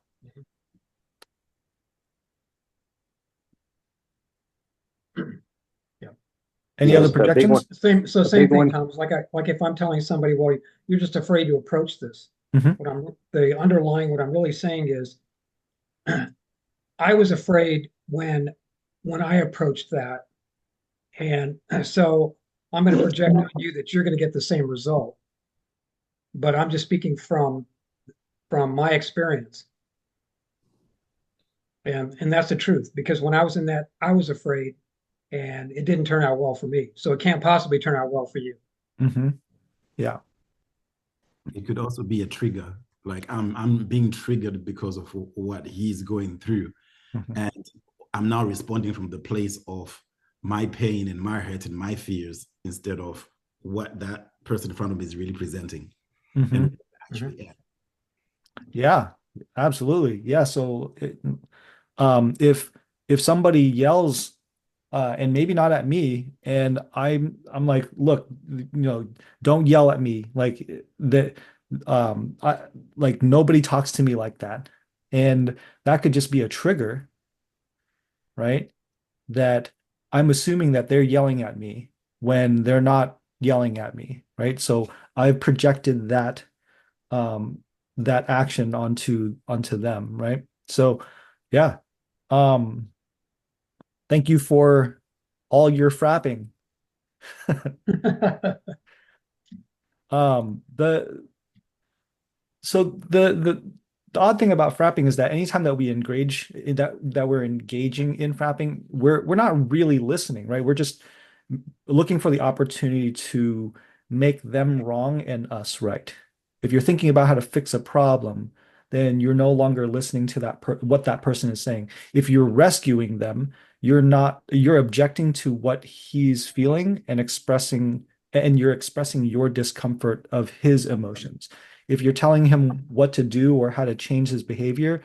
Yeah. Any So other Yes, the big one. projections? same The big thing, one. Tom. It's like if I'm telling somebody, well, you're just afraid to approach this. Mhm. The underlying what I'm really saying is I was afraid when I approached that. And so I'm going to project on you that you're going to get the same result. But I'm just speaking from my experience. And that's the truth, because when I was in that, I was afraid and it didn't turn out well for me. So it can't possibly turn out well for you. Yeah. It could also be a trigger. Like I'm being triggered because of what he's going through. And I'm now responding from the place of my pain and my hurt and my fears instead of what that person in front of me is really presenting. And actually, Yeah, absolutely. Yeah. So if somebody yells and maybe not at me, and I'm like, look, don't yell at me. Like that I like nobody talks to me like that. And that could just be a trigger, right? That I'm assuming that they're yelling at me when they're not yelling at me, right? So I've projected um that action onto them, right? So yeah. Um thank you for all your frapping. The so the odd thing about frapping is that anytime that we engage that we're engaging in frapping, we're not really listening, right? We're just looking for the opportunity to make them wrong and us right. If you're thinking about how to fix a problem, then you're no longer listening to what that person is saying. If you're rescuing them, you're objecting to what he's feeling and you're expressing your discomfort of his emotions. If you're telling him what to do or how to change his behavior,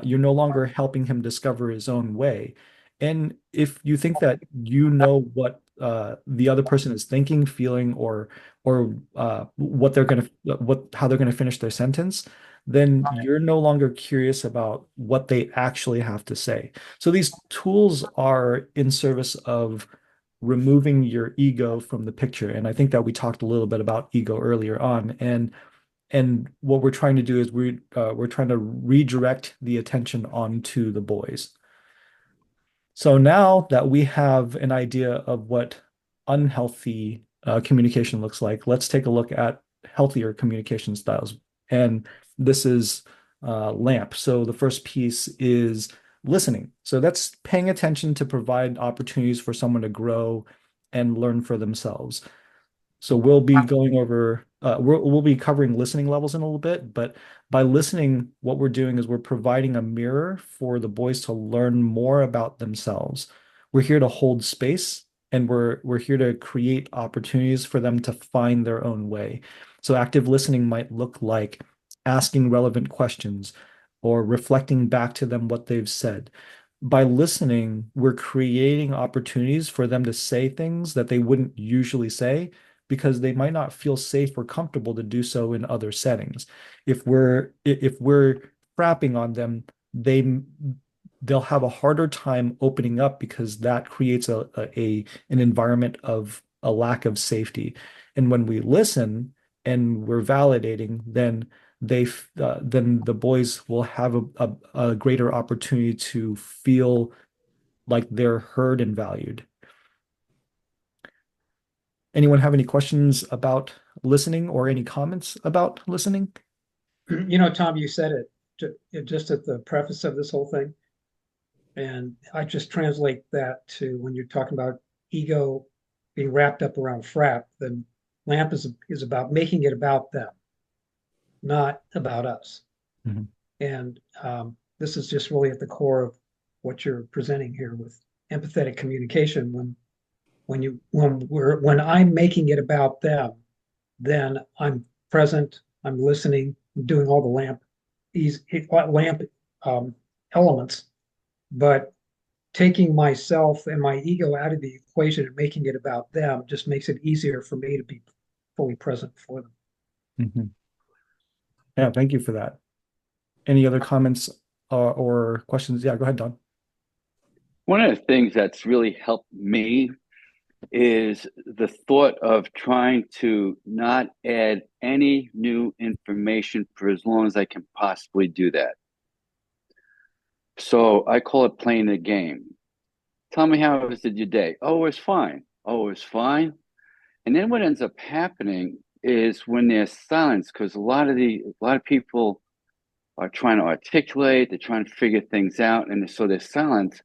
you're no longer helping him discover his own way. And if you think that you know what the other person is thinking, feeling, or what they're gonna what how they're gonna finish their sentence, then you're no longer curious about what they actually have to say. So these tools are in service of removing your ego from the picture. And I think that we talked a little bit about ego earlier on. And what we're trying to do is we're trying to redirect the attention onto the boys. So now that we have an idea of what unhealthy communication looks like, let's take a look at healthier communication styles. And this is LAMP. So the first piece is listening. So that's paying attention to provide opportunities for someone to grow and learn for themselves. So we'll be going over, we'll be covering listening levels in a little bit, but by listening, what we're doing is we're providing a mirror for the boys to learn more about themselves. We're here to hold space and we're here to create opportunities for them to find their own way. So active listening might look like asking relevant questions or reflecting back to them what they've said. By listening, we're creating opportunities for them to say things that they wouldn't usually say because they might not feel safe or comfortable to do so in other settings. If we're frapping on them, they'll have a harder time opening up because that creates an environment of a lack of safety. And when we listen and we're validating, then the boys will have a greater opportunity to feel like they're heard and valued. Anyone have any questions about listening or any comments about listening? Tom, you said it just at the preface of this whole thing. And I just translate that to when you're talking about ego being wrapped up around FRAP, then LAMP is about making it about them, not about us. And this is just really at the core of what you're presenting here with empathetic communication. When I'm making it about them, then I'm present, I'm listening, I'm doing all the LAMP elements, but taking myself and my ego out of the equation and making it about them just makes it easier for me to be fully present for them. Mm-hmm. Yeah, thank you for that. Any other comments or questions? Yeah, go ahead, Don. One of the things that's really helped me is the thought of trying to not add any new information for as long as I can possibly do that. So I call it playing the game. Tell me how was your day? Oh, it was fine. Oh, it was fine. And then what ends up happening is when there's silence, because a lot of people are trying to articulate, they're trying to figure things out, and so there's silence.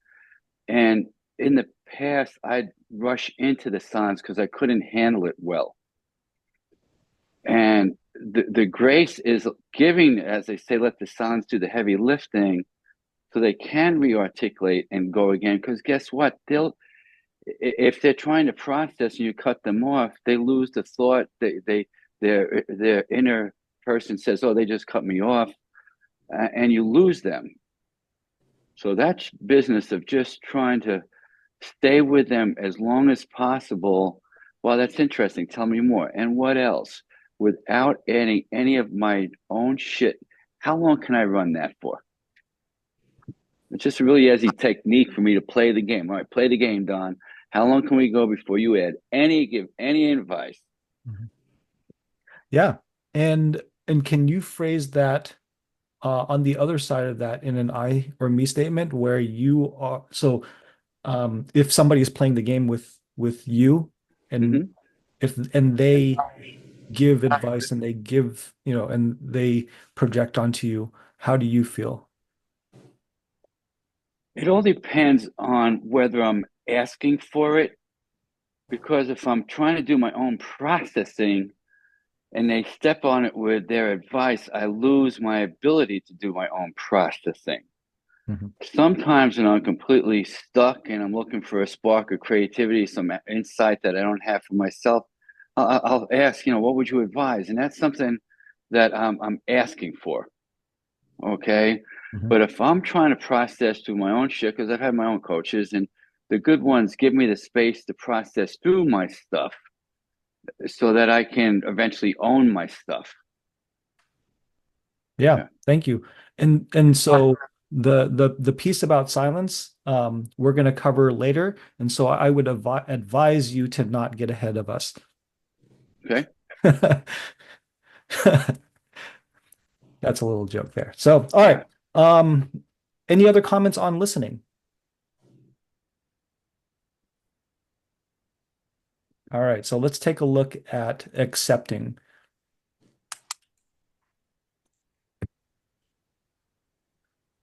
And in the past, I'd rush into the silence because I couldn't handle it well. And the grace is giving, as they say, let the silence do the heavy lifting, so they can rearticulate and go again. Because guess what? If they're trying to process and you cut them off, they lose the thought. Their inner person says, "Oh, they just cut me off," and you lose them. So that's business of just trying to stay with them as long as possible. Well, that's interesting. Tell me more. And what else? Without adding any of my own shit. How long can I run that for? It's just a really easy technique for me to play the game. All right, play the game, Don. How long can we go before you give any advice? Mm-hmm. Yeah. And can you phrase that on the other side of that in an I or me statement where you are if somebody is playing the game with you and and they give advice and they give, and they project onto you, how do you feel? It all depends on whether I'm asking for it, because if I'm trying to do my own processing and they step on it with their advice, I lose my ability to do my own processing. Mm-hmm. Sometimes when I'm completely stuck and I'm looking for a spark of creativity, some insight that I don't have for myself, I'll ask, what would you advise? And that's something that I'm asking for. Okay. Mm-hmm. But if I'm trying to process through my own shit, because I've had my own coaches and the good ones give me the space to process through my stuff so that I can eventually own my stuff. Yeah. Thank you. And so the piece about silence, we're going to cover later. And so I would advise you to not get ahead of us. Okay. That's a little joke there. So, all right. Any other comments on listening? All right. So let's take a look at accepting.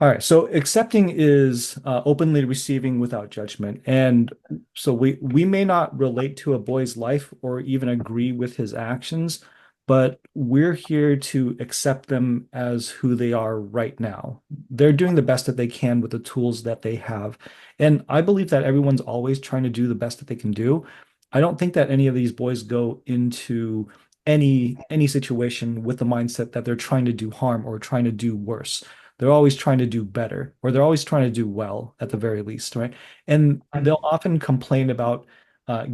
All right, so accepting is openly receiving without judgment. And so we may not relate to a boy's life or even agree with his actions, but we're here to accept them as who they are right now. They're doing the best that they can with the tools that they have. And I believe that everyone's always trying to do the best that they can do. I don't think that any of these boys go into any situation with the mindset that they're trying to do harm or trying to do worse. They're always trying to do better, or they're always trying to do well at the very least, right? And they'll often complain about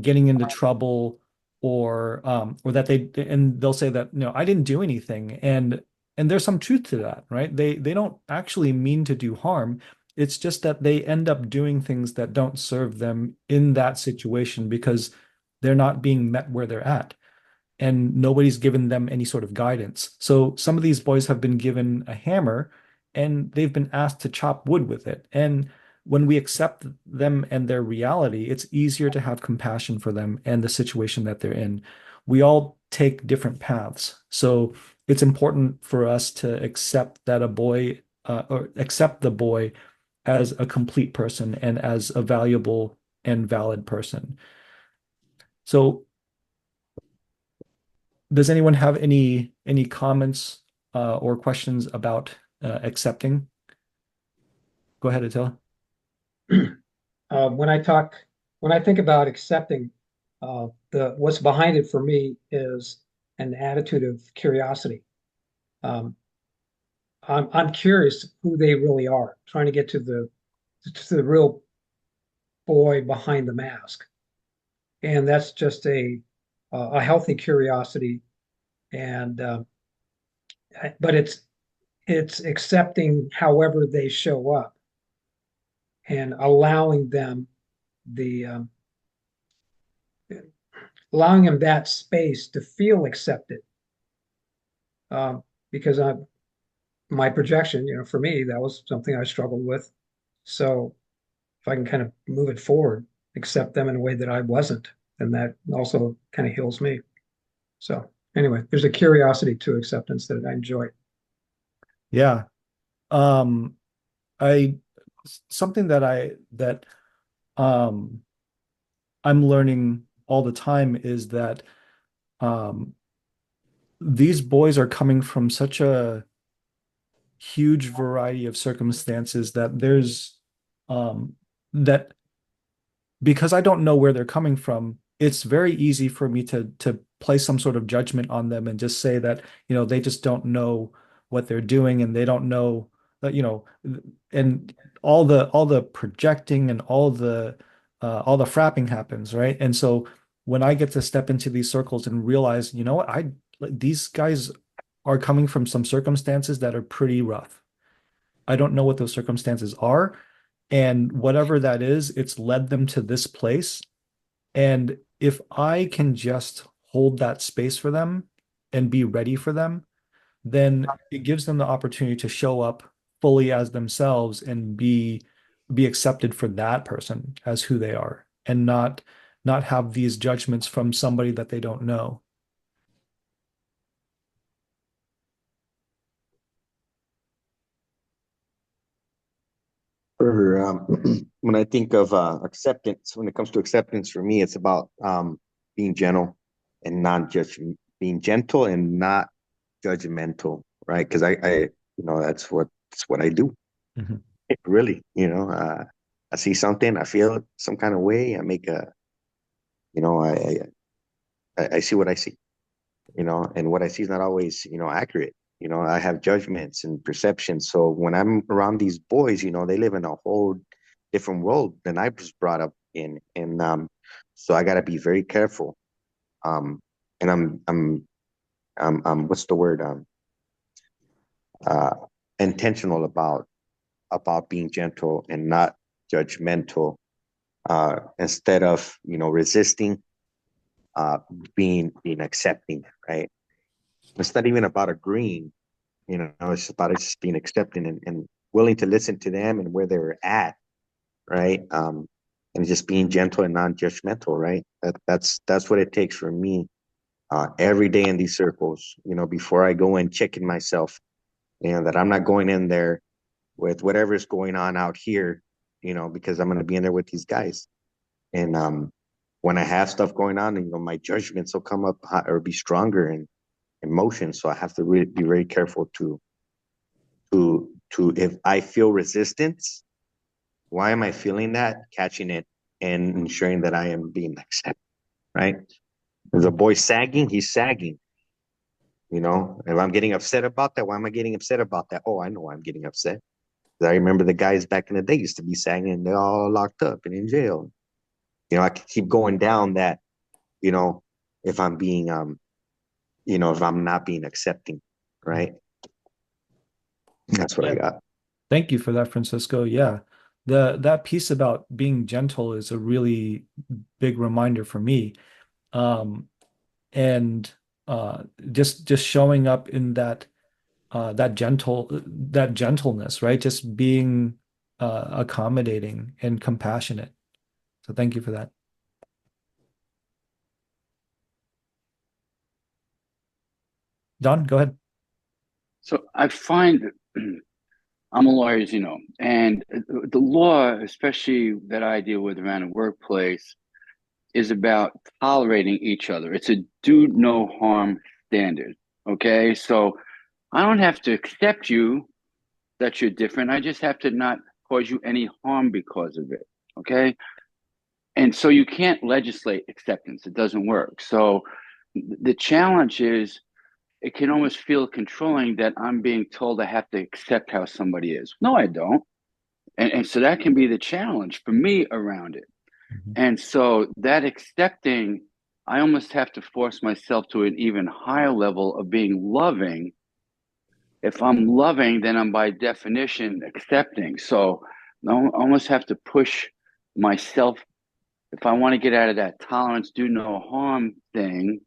getting into trouble, or that they'll say that, I didn't do anything, and there's some truth to that, right? They don't actually mean to do harm. It's just that they end up doing things that don't serve them in that situation because they're not being met where they're at, and nobody's given them any sort of guidance. So some of these boys have been given a hammer and they've been asked to chop wood with it. And when we accept them and their reality, it's easier to have compassion for them and the situation that they're in. We all take different paths. So it's important for us to accept that or accept the boy as a complete person and as a valuable and valid person. So does anyone have any comments or questions about accepting? Go ahead, Attila. When I think about accepting, what's behind it for me is an attitude of curiosity. I'm curious who they really are, trying to get to the real boy behind the mask. And that's just a healthy curiosity. And but it's accepting however they show up and the allowing them that space to feel accepted. Because my projection, for me, that was something I struggled with. So if I can kind of move it forward, accept them in a way that I wasn't, then that also kind of heals me. So anyway, there's a curiosity to acceptance that I enjoy. Yeah. Um, I something that um I'm learning all the time is that um these boys are coming from such a huge variety of circumstances that there's that because I don't know where they're coming from, it's very easy for me to place some sort of judgment on them and just say that, they just don't know what they're doing and they don't know that, and all the projecting and all the frapping happens, right? And so when I get to step into these circles and realize, you know what, these guys are coming from some circumstances that are pretty rough. I don't know what those circumstances are. And whatever that is, it's led them to this place. And if I can just hold that space for them and be ready for them, then it gives them the opportunity to show up fully as themselves and be accepted for that person as who they are and not have these judgments from somebody that they don't know. For when I think of acceptance, when it comes to acceptance, for me, it's about being gentle and not judge, being gentle and not judgmental, right? Because that's what I do. Mhm. Really, I see something, I feel some kind of way, I make you know, I see what I see, and what I see is not always, accurate. I have judgments and perceptions. So when I'm around these boys, they live in a whole different world than I was brought up in. And so I gotta be very careful. And I'm what's the word? Uh Intentional about being gentle and not judgmental. Instead of, resisting, uh being accepting, right? It's not even about agreeing. It's just being accepting and willing to listen to them and where they're at, right? And just being gentle and non-judgmental, right? That's what it takes for me every day in these circles. Before I go in, checking myself, that I'm not going in there with whatever's going on out here, because I'm going to be in there with these guys. And when I have stuff going on, my judgments will come up or be stronger in emotion. So I have to really be very careful to if I feel resistance, why am I feeling that? Catching it and ensuring that I am being accepted, right? If the boy's sagging, he's sagging. If I'm getting upset about that, why am I getting upset about that? Oh, I know why I'm getting upset. I remember the guys back in the day used to be sagging and they're all locked up and in jail. I could keep going down that, you know, if I'm being if I'm not being accepting, right? That's what I got. Thank you for that, Francisco. Yeah. That piece about being gentle is a really big reminder for me. Um, and just showing up in that gentleness, right? Just being accommodating and compassionate. So thank you for that. Don, go ahead. So I find I'm a lawyer, as you know, and the law, especially that I deal with around the workplace, is about tolerating each other. It's a do no harm standard. Okay. So I don't have to accept you that you're different. I just have to not cause you any harm because of it. Okay. And so you can't legislate acceptance. It doesn't work. So the challenge is it can almost feel controlling that I'm being told I have to accept how somebody is. No, I don't. And so that can be the challenge for me around it. And so that accepting, I almost have to force myself to an even higher level of being loving. If I'm loving, then I'm by definition accepting. So I almost have to push myself. If I want to get out of that tolerance, do no harm thing,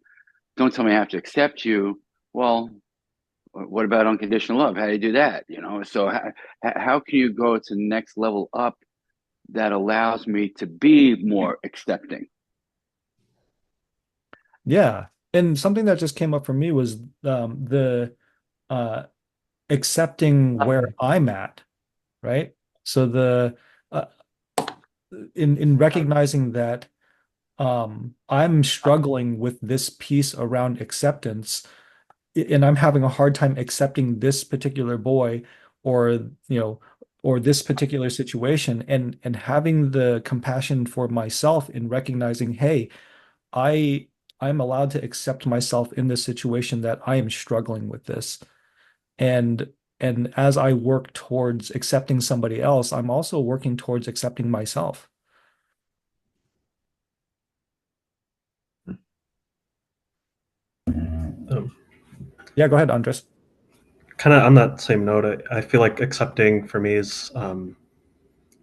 don't tell me I have to accept you. Well, what about unconditional love? How do you do that? So how can you go to the next level up that allows me to be more accepting? Yeah. And something that just came up for me was the uh, accepting where I'm at, right? So uh, in recognizing that I'm struggling with this piece around acceptance, and I'm having a hard time accepting this particular boy, or or this particular situation, and having the compassion for myself in recognizing, hey, I I'm allowed to accept myself in this situation, that I am struggling with this. And and as I work towards accepting somebody else, I'm also working towards accepting myself. Yeah, go ahead, Andres. Kind of on that same note, I feel like accepting for me is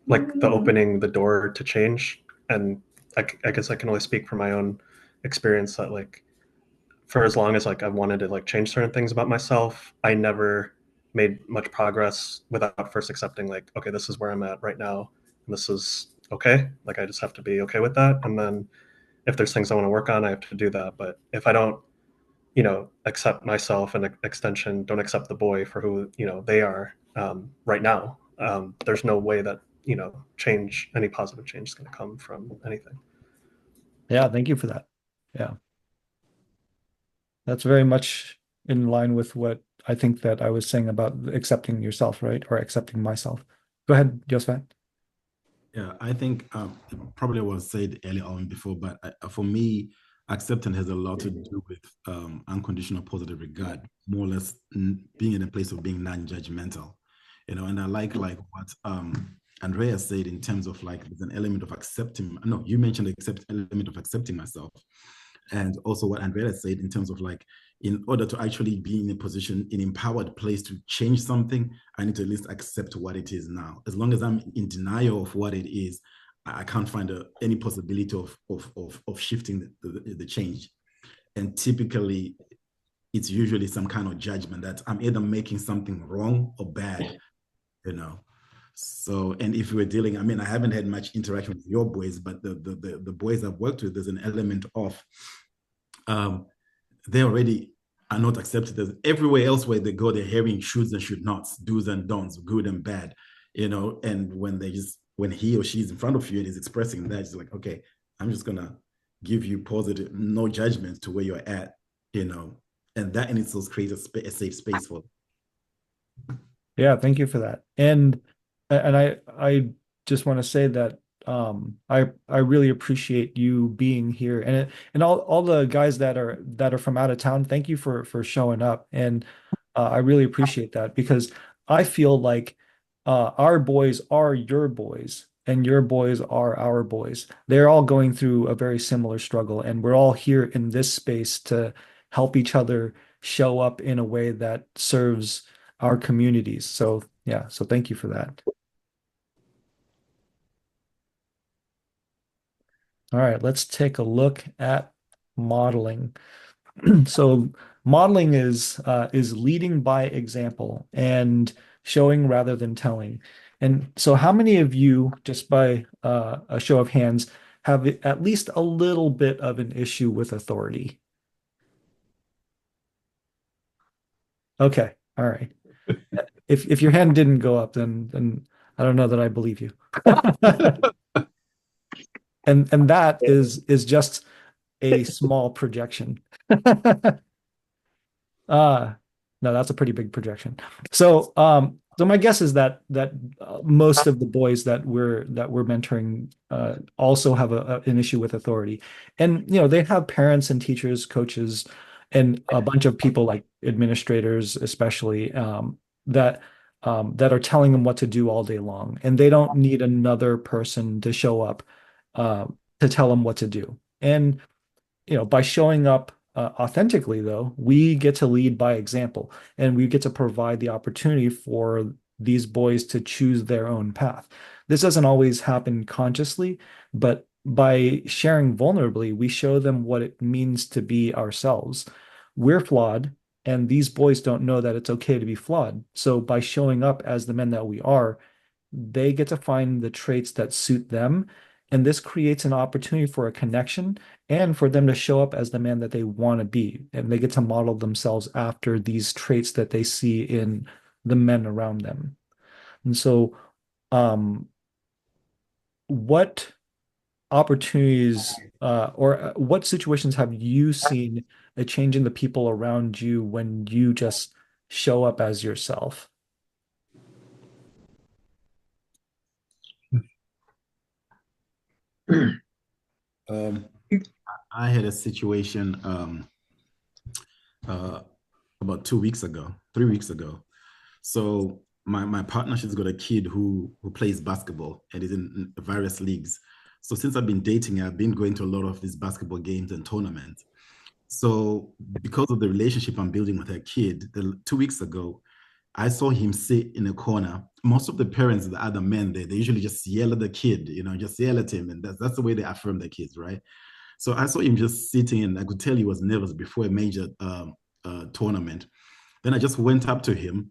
like the opening the door to change. And I guess I can only speak from my own experience that like for as long as like I wanted to like change certain things about myself, I never made much progress without first accepting like, okay, this is where I'm at right now, and this is okay. Like I just have to be okay with that. And then if there's things I want to work on, I have to do that. But if I don't, accept myself and extension, don't accept the boy for who, they are right now, there's no way that, any positive change is going to come from anything. Yeah, thank you for that. Yeah. That's very much in line with what I think that I was saying about accepting yourself, right? Or accepting myself. Go ahead, Joseph. Yeah, I think probably was said earlier on before, but for me, acceptance has a lot to do with unconditional positive regard, more or less being in a place of being non-judgmental, and I like what Andrea said in terms of like there's an element of accepting. No, you mentioned the element of accepting myself, and also what Andrea said in terms of like in order to actually be in a position, in empowered place to change something, I need to at least accept what it is now. As long as I'm in denial of what it is, I can't find any possibility of shifting the change. And typically, it's usually some kind of judgment that I'm either making something wrong or bad, So, and if we're dealing, I mean, I haven't had much interaction with your boys, but the boys I've worked with, there's an element of they already are not accepted as everywhere else where they go, they're hearing shoulds and should nots, do's and don'ts, good and bad, and when he or she's in front of you and is expressing that, it's like, okay, I'm just gonna give you positive, no judgment to where you're at, and that in itself creates a safe space for them. Yeah, thank you for that. And I just want to say that I really appreciate you being here, and all the guys that are from out of town. Thank you for showing up, and I really appreciate that, because I feel like our boys are your boys, and your boys are our boys. They're all going through a very similar struggle, and we're all here in this space to help each other show up in a way that serves our communities. So yeah, so thank you for that. All right, let's take a look at modeling. So modeling is leading by example and showing rather than telling. And so how many of you, just by a show of hands, have at least a little bit of an issue with authority? Okay, all right. If your hand didn't go up, then I don't know that I believe you. And that is just a small projection. No, that's a pretty big projection. So my guess is that most of the boys that we're mentoring also have an issue with authority. And they have parents and teachers, coaches, and a bunch of people like administrators, especially that are telling them what to do all day long, and they don't need another person to show up uh, to tell them what to do. And by showing up authentically, though, we get to lead by example, and we get to provide the opportunity for these boys to choose their own path. This doesn't always happen consciously, but by sharing vulnerably, we show them what it means to be ourselves. We're flawed, and these boys don't know that it's okay to be flawed. So by showing up as the men that we are, they get to find the traits that suit them. And this creates an opportunity for a connection and for them to show up as the man that they want to be. And they get to model themselves after these traits that they see in the men around them. And so, um, what opportunities or what situations have you seen a change in the people around you when you just show up as yourself? I had a situation about 2 weeks ago, 3 weeks ago. So my partner, she's got a kid who plays basketball and is in various leagues. So since I've been dating her, I've been going to a lot of these basketball games and tournaments. So because of the relationship I'm building with her kid, 2 weeks ago, I saw him sit in a corner. Most of the parents, the other men, they usually just yell at the kid, just yell at him. And that's the way they affirm the kids, right? So I saw him just sitting, and I could tell he was nervous before a major tournament. Then I just went up to him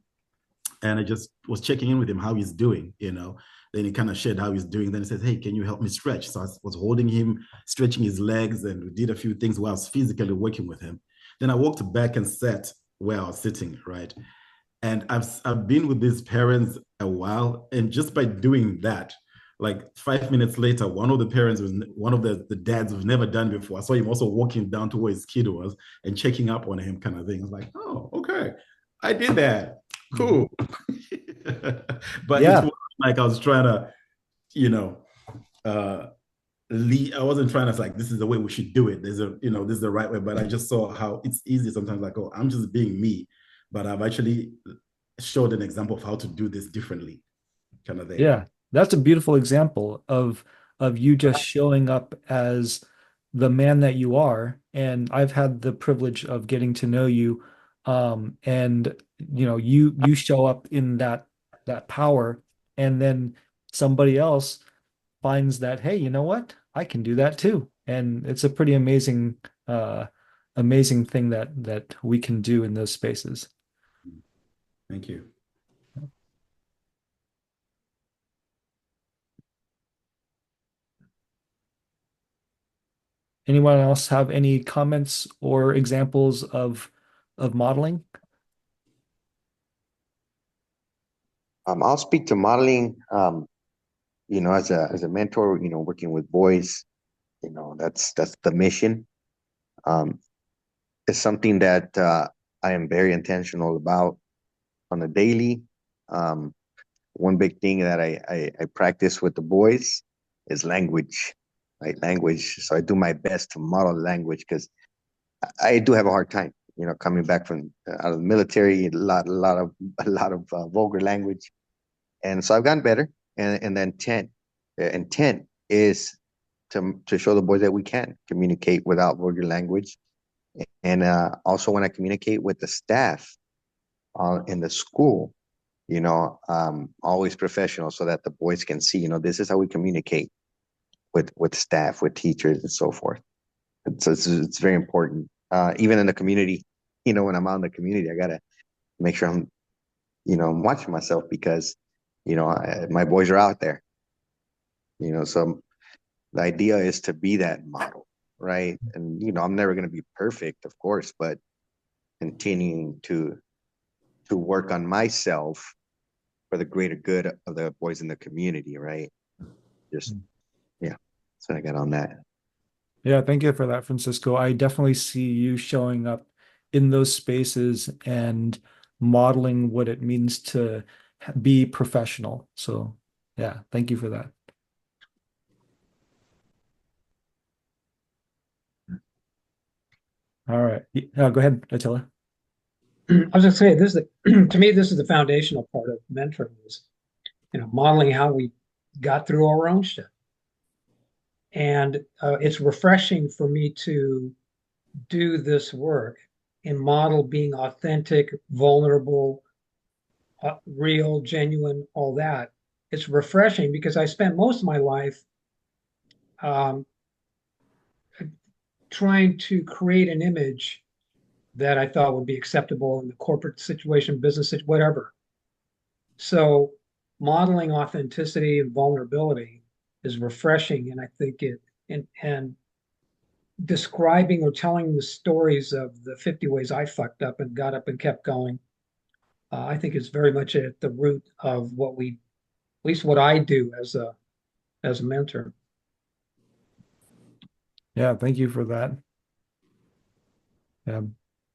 and I just was checking in with him, how he's doing. Then he kind of shared how he's doing. Then he says, "Hey, can you help me stretch?" So I was holding him, stretching his legs, and we did a few things while I was physically working with him. Then I walked back and sat where I was sitting, right? And I've been with these parents a while, and just by doing that, like 5 minutes later, one of the parents was one of the dads was never done before. I saw him also walking down to where his kid was and checking up on him, kind of thing. I was like, "Oh, okay, I did that. Cool." But it Yeah. was like I was trying to, you know, uh, lead. I wasn't trying to like, this is the way we should do it. This is the right way. But I just saw how it's easy sometimes, like, oh, I'm just being me, but I've actually showed an example of how to do this differently, kind of thing. Yeah, that's a beautiful example of you just showing up as the man that you are. And I've had the privilege of getting to know you. And you show up in that power, and then somebody else finds that, hey, you know what? I can do that too. And it's a pretty amazing thing that we can do in those spaces. Thank you. Anyone else have any comments or examples of modeling? I'll speak to modeling. As a mentor, working with boys, that's the mission. It's something that I am very intentional about on a daily. One big thing that I practice with the boys is language, right? Language. So I do my best to model language because I do have a hard time, coming back from out of the military, a lot of vulgar language, and so I've gotten better. And the intent is to show the boys that we can communicate without vulgar language, and also when I communicate with the staff in the school, always professional so that the boys can see, this is how we communicate with staff, with teachers, and so forth. And so it's very important. Even in the community, when I'm out in the community, I gotta make sure I'm watching myself because, my boys are out there. So the idea is to be that model, right? And I'm never gonna be perfect, of course, but continuing to work on myself for the greater good of the boys in the community, right? Just yeah, that's what I got on that. Yeah, thank you for that, Francisco. I definitely see you showing up in those spaces and modeling what it means to be professional. So, yeah, thank you for that. All right. Go ahead, Attila. I was going to say this is to me this is the foundational part of mentoring is modeling how we got through our own shit, and it's refreshing for me to do this work and model being authentic, vulnerable, real, genuine, all that. It's refreshing because I spent most of my life um, trying to create an image that I thought would be acceptable in the corporate situation, business, whatever. So modeling authenticity and vulnerability is refreshing, and I think and describing or telling the stories of the 50 ways I fucked up and got up and kept going. I think is very much at the root of what at least what I do as a mentor. Yeah, thank you for that. Yeah.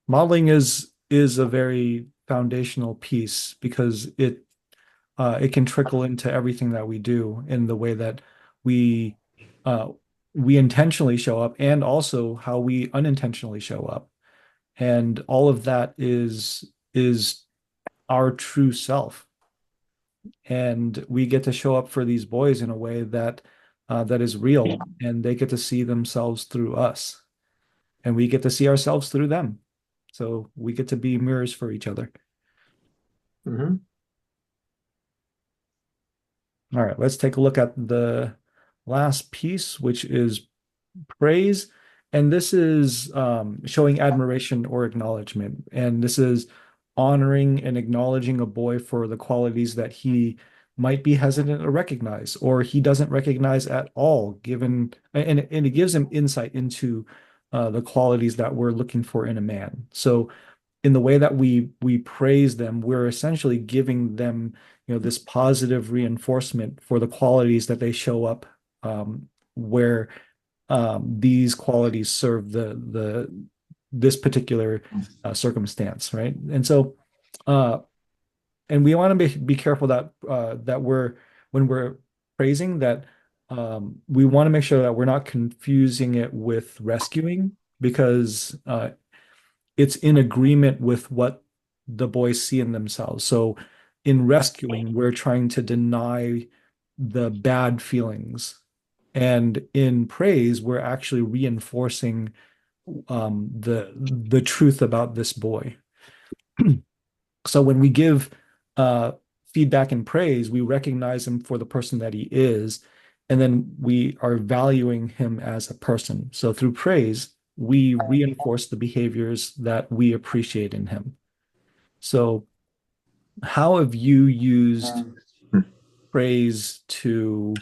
Modeling is a very foundational piece because it can trickle into everything that we do in the way that we uh, we intentionally show up and also how we unintentionally show up. And all of that is our true self. And we get to show up for these boys in a way that is real, and they get to see themselves through us, and we get to see ourselves through them. So we get to be mirrors for each other. Mm-hmm. All right, let's take a look at the last piece, which is praise. And this is showing admiration or acknowledgement. And this is honoring and acknowledging a boy for the qualities that he might be hesitant to recognize or he doesn't recognize at all, and it gives him insight into the qualities that we're looking for in a man. So in the way that we praise them, we're essentially giving them, this positive reinforcement for the qualities that they show up where these qualities serve this particular circumstance, right? And so, and we want to be careful that when we're praising that, we want to make sure that we're not confusing it with rescuing because it's in agreement with what the boys see in themselves. So in rescuing, we're trying to deny the bad feelings. And in praise, we're actually reinforcing the truth about this boy. So when we give uh, feedback and praise, we recognize him for the person that he is, and then we are valuing him as a person. So through praise, we reinforce the behaviors that we appreciate in him. So how have you used praise to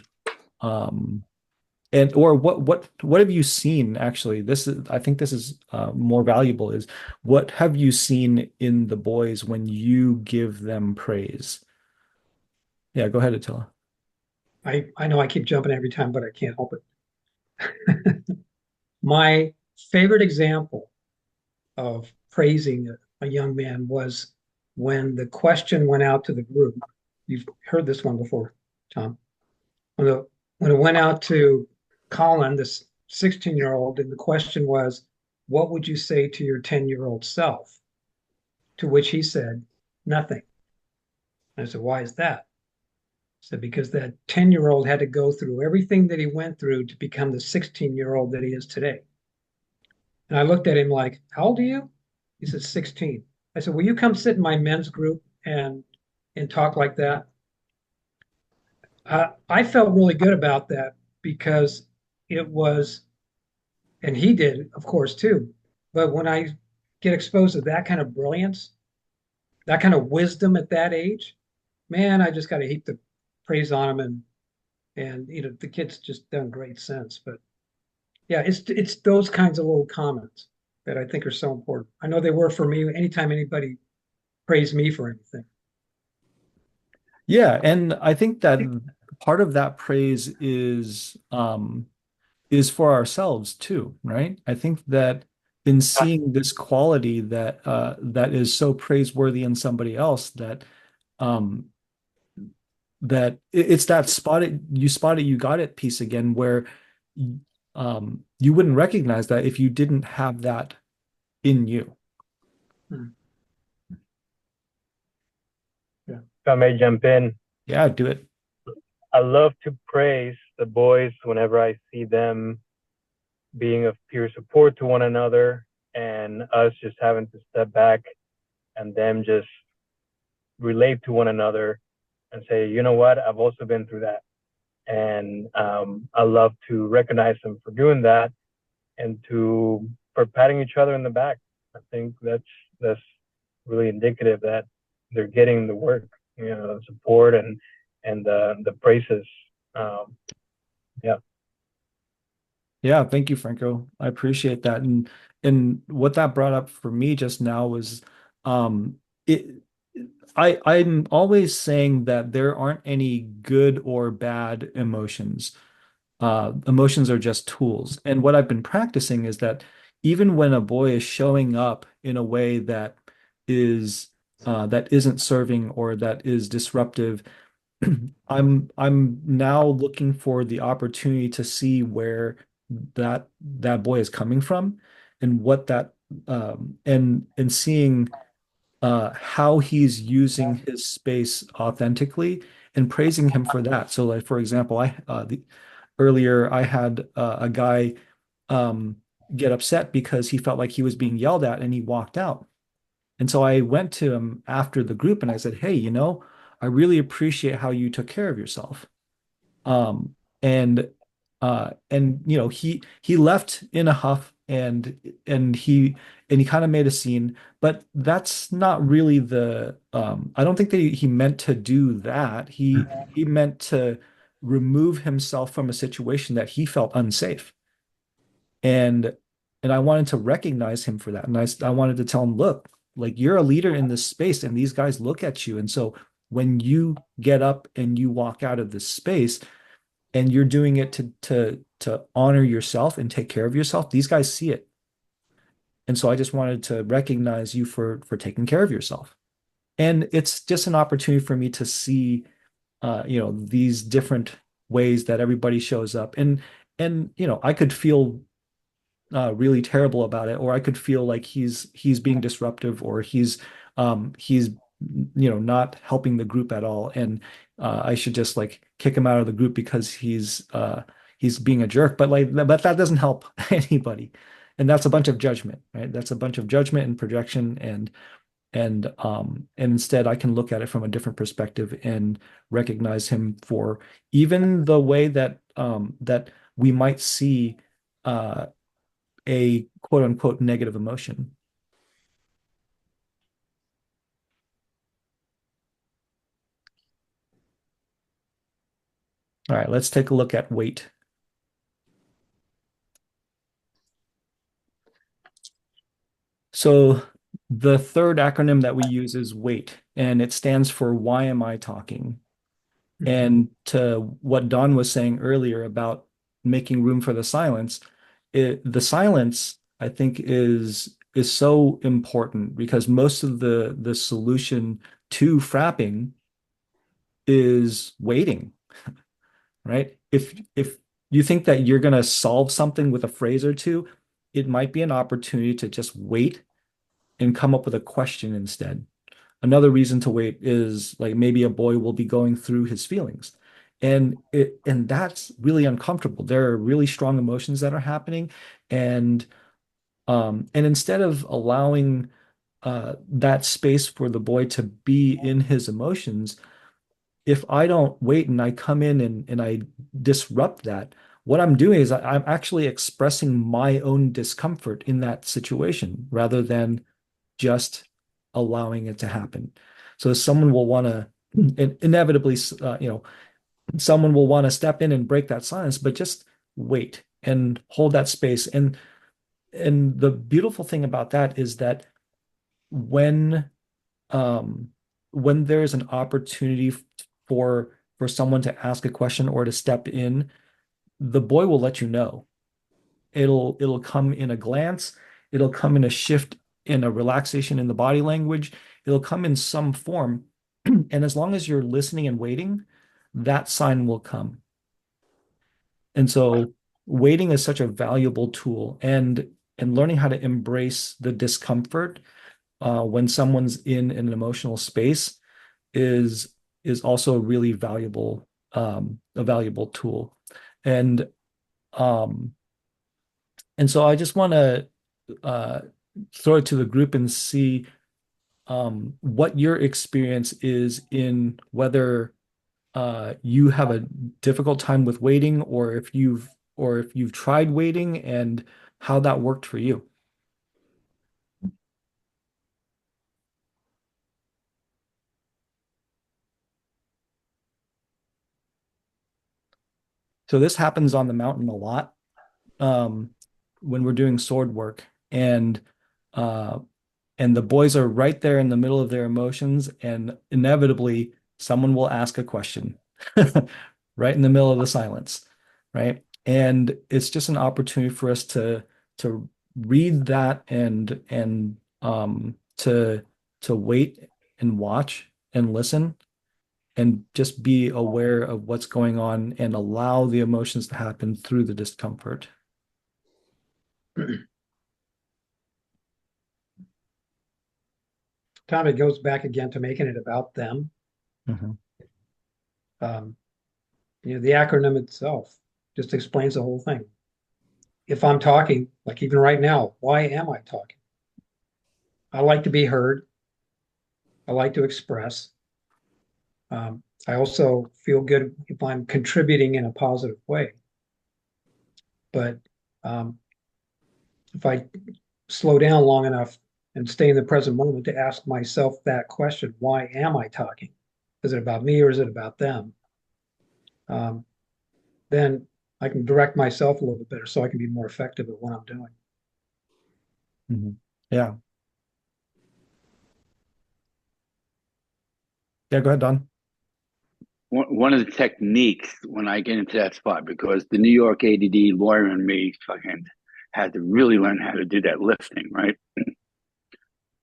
um, and or what have you seen actually? I think this is more valuable is what have you seen in the boys when you give them praise? Yeah, go ahead, Attila. I know I keep jumping every time, but I can't help it. My favorite example of praising a young man was when the question went out to the group. You've heard this one before, Tom. When it went out to Colin, this 16-year-old, and the question was, what would you say to your 10-year-old self? To which he said, nothing. I said, why is that? I said, because that 10-year-old had to go through everything that he went through to become the 16-year-old that he is today. And I looked at him like, how old are you? He said, 16. I said, will you come sit in my men's group and talk like that? I felt really good about that because it was, and he did, of course, too. But when I get exposed to that kind of brilliance, that kind of wisdom at that age, man, I just got to heap the praise on him, and the kid's just done great sense. But yeah, it's those kinds of little comments that I think are so important. I know they were for me. Anytime anybody praised me for anything. Yeah, and I think that part of that praise is for ourselves too, right? I think that in seeing this quality that is so praiseworthy in somebody else um it's that spotted you got it piece again where you wouldn't recognize that if you didn't have that in you. Hmm. If I may jump in, Yeah, do it. I love to praise the boys whenever I see them being of peer support to one another and us just having to step back and them just relate to one another and say, you know what, I've also been through that. And I love to recognize them for doing that and for patting each other in the back. I think that's really indicative that they're getting the work, the support and the praises. Yeah. Yeah, thank you, Franco. I appreciate that. And what that brought up for me just now was um it I'm always saying that there aren't any good or bad emotions. Emotions are just tools. And what I've been practicing is that even when a boy is showing up in a way is that isn't serving or that is disruptive, I'm now looking for the opportunity to see where that boy is coming from and what that and seeing how he's using his space authentically and praising him for that. So like for example, earlier I had a guy um get upset because he felt like he was being yelled at and he walked out. And so I went to him after the group and I said, "Hey, I really appreciate how you took care of yourself." Um, and he left in a huff and he kind of made a scene, but that's not really I don't think that he meant to do that. He meant to remove himself from a situation that he felt unsafe. And I wanted to recognize him for that. And I wanted to tell him, look, like you're a leader in this space and these guys look at you. And so when you get up and you walk out of this space and you're doing it to honor yourself and take care of yourself, these guys see it. And so I just wanted to recognize you for taking care of yourself. And it's just an opportunity for me to see these different ways that everybody shows up. And I could feel really terrible about it, or I could feel like he's being disruptive, or he's not helping the group at all, and I should just like kick him out of the group because he's being a jerk. But that doesn't help anybody, and that's a bunch of judgment, right? That's a bunch of judgment and projection, and instead I can look at it from a different perspective and recognize him for even the way that we might see. A quote unquote negative emotion. All right, let's take a look at weight. So the third acronym that we use is WAIT, and it stands for Why Am I Talking? And to what Don was saying earlier about making room for the silence, the silence, I think, is so important because most of the solution to frapping is waiting, right? If you think that you're going to solve something with a phrase or two, it might be an opportunity to just wait and come up with a question instead. Another reason to wait is like maybe a boy will be going through his feelings. And that's really uncomfortable. There are really strong emotions that are happening. And instead of allowing that space for the boy to be in his emotions, if I don't wait and I come in and I disrupt that, what I'm doing is I'm actually expressing my own discomfort in that situation rather than just allowing it to happen. So someone will want to inevitably, someone will want to step in and break that silence, but just wait and hold that space. And the beautiful thing about that is that when um, when there's an opportunity for someone to ask a question or to step in, the boy will let you know. It'll come in a glance, it'll come in a shift in a relaxation in the body language, it'll come in some form. And as long as you're listening and waiting, that sign will come. And so waiting is such a valuable tool. And and learning how to embrace the discomfort when someone's in an emotional space is is also a really valuable a valuable tool. And um, and so I just want to uh, throw it to the group and see what your experience is in whether you have a difficult time with waiting, or if you've tried waiting and how that worked for you. So this happens on the mountain a lot um, when we're doing sword work, and uh, and the boys are right there in the middle of their emotions, and inevitably someone will ask a question right in the middle of the silence, right? And it's just an opportunity for us to read that and to wait and watch and listen and just be aware of what's going on and allow the emotions to happen through the discomfort. Tom, it goes back again to making it about them. Mm-hmm. The acronym itself just explains the whole thing. If I'm talking, like even right now, why am I talking? I like to be heard. I like to express. I also feel good if I'm contributing in a positive way. But if I slow down long enough and stay in the present moment to ask myself that question, why am I talking? Is it about me or is it about them? Then I can direct myself a little bit better so I can be more effective at what I'm doing. Mm-hmm. Yeah. Yeah, go ahead, Don. One of the techniques when I get into that spot, because the New York ADD lawyer in me fucking had to really learn how to do that lifting, right?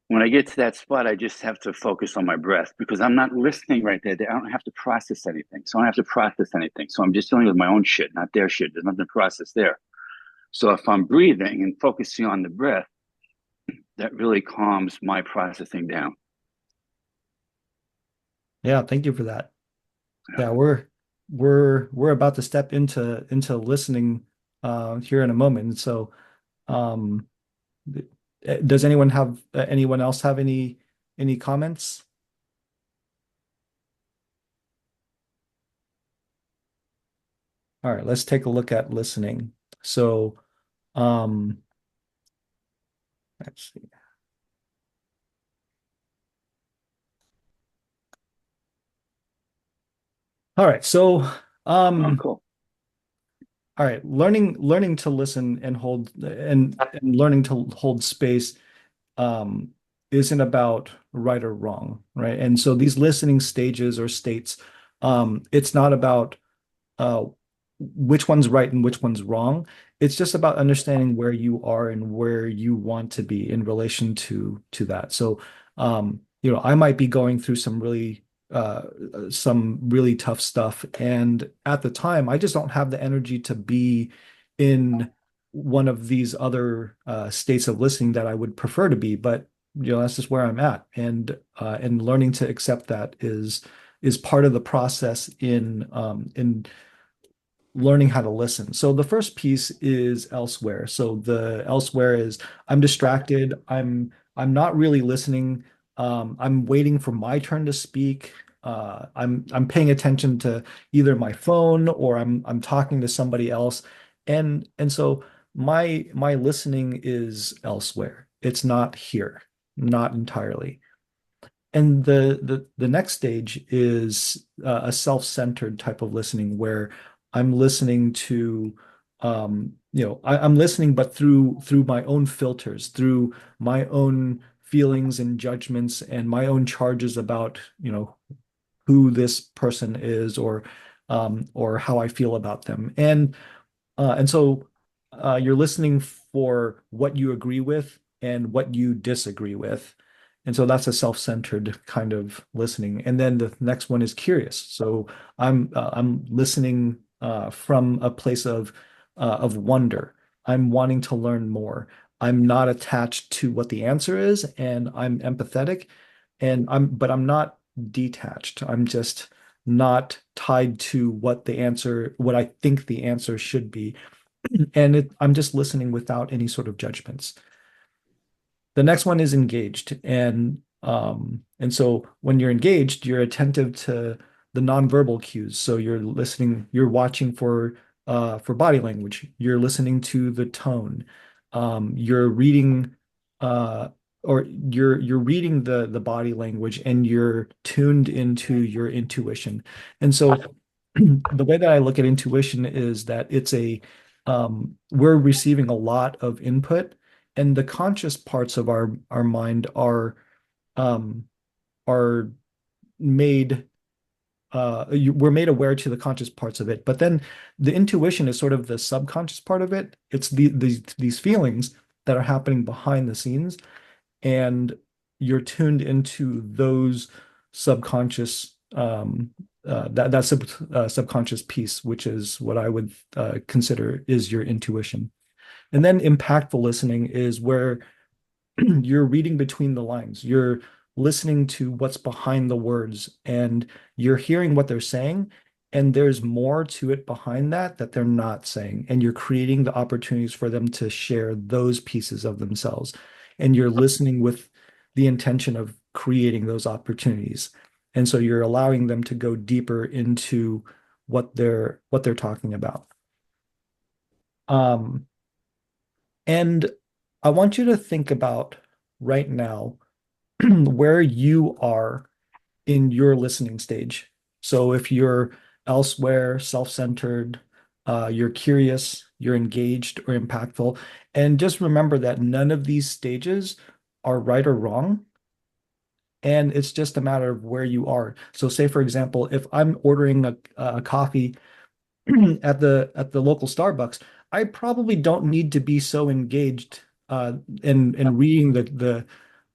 When I get to that spot, I just have to focus on my breath because I'm not listening right there. I don't have to process anything. So I don't have to process anything. So I'm just dealing with my own shit, not their shit. There's nothing to process there. So if I'm breathing and focusing on the breath, that really calms my processing down. Yeah, thank you for that. Yeah, we're about to step into listening here in a moment. So um does anyone else have any comments? All right, let's take a look at listening. So um let's see. All right, so Cool. all right, learning to listen and hold and learning to hold space um, isn't about right or wrong, right? And so these listening stages or states, it's not about uh, which one's right and which one's wrong. It's just about understanding where you are and where you want to be in relation to that. So, I might be going through some really tough stuff, and at the time, I just don't have the energy to be in one of these other states of listening that I would prefer to be. But that's just where I'm at, and learning to accept that is part of the process in learning how to listen. So the first piece is elsewhere. So the elsewhere is I'm distracted. I'm not really listening. I'm waiting for my turn to speak. I'm paying attention to either my phone or I'm talking to somebody else. And so my listening is elsewhere. It's not here, not entirely. And the next stage is a self-centered type of listening where I'm listening to I'm listening but through my own filters, through my own feelings and judgments and my own charges about, who this person is or how I feel about them. And so you're listening for what you agree with and what you disagree with. And so that's a self-centered kind of listening. And then the next one is curious. So I'm listening from a place of wonder. I'm wanting to learn more. I'm not attached to what the answer is, and I'm empathetic, but I'm not detached. I'm just not tied to what I think the answer should be. And I'm just listening without any sort of judgments. The next one is engaged. And so when you're engaged, you're attentive to the nonverbal cues. So you're listening, you're watching for body language. You're listening to the tone. You're reading or you're reading the body language, and you're tuned into your intuition. And so the way that I look at intuition is that we're receiving a lot of input, and the conscious parts of our mind um, are made we're made aware to the conscious parts of it, but then the intuition is sort of the subconscious part of it. It's these feelings that are happening behind the scenes, and you're tuned into those subconscious subconscious piece, which is what I would consider is your intuition. And then impactful listening is where you're reading between the lines. You're listening to what's behind the words, and you're hearing what they're saying, and there's more to it behind that they're not saying. And you're creating the opportunities for them to share those pieces of themselves. And you're listening with the intention of creating those opportunities. And so you're allowing them to go deeper into what they're talking about. Um, and I want you to think about right now where you are in your listening stage. So if you're elsewhere, self-centered, you're curious, you're engaged or impactful, and just remember that none of these stages are right or wrong. And it's just a matter of where you are. So say, for example, if I'm ordering a coffee at the local Starbucks, I probably don't need to be so engaged in reading the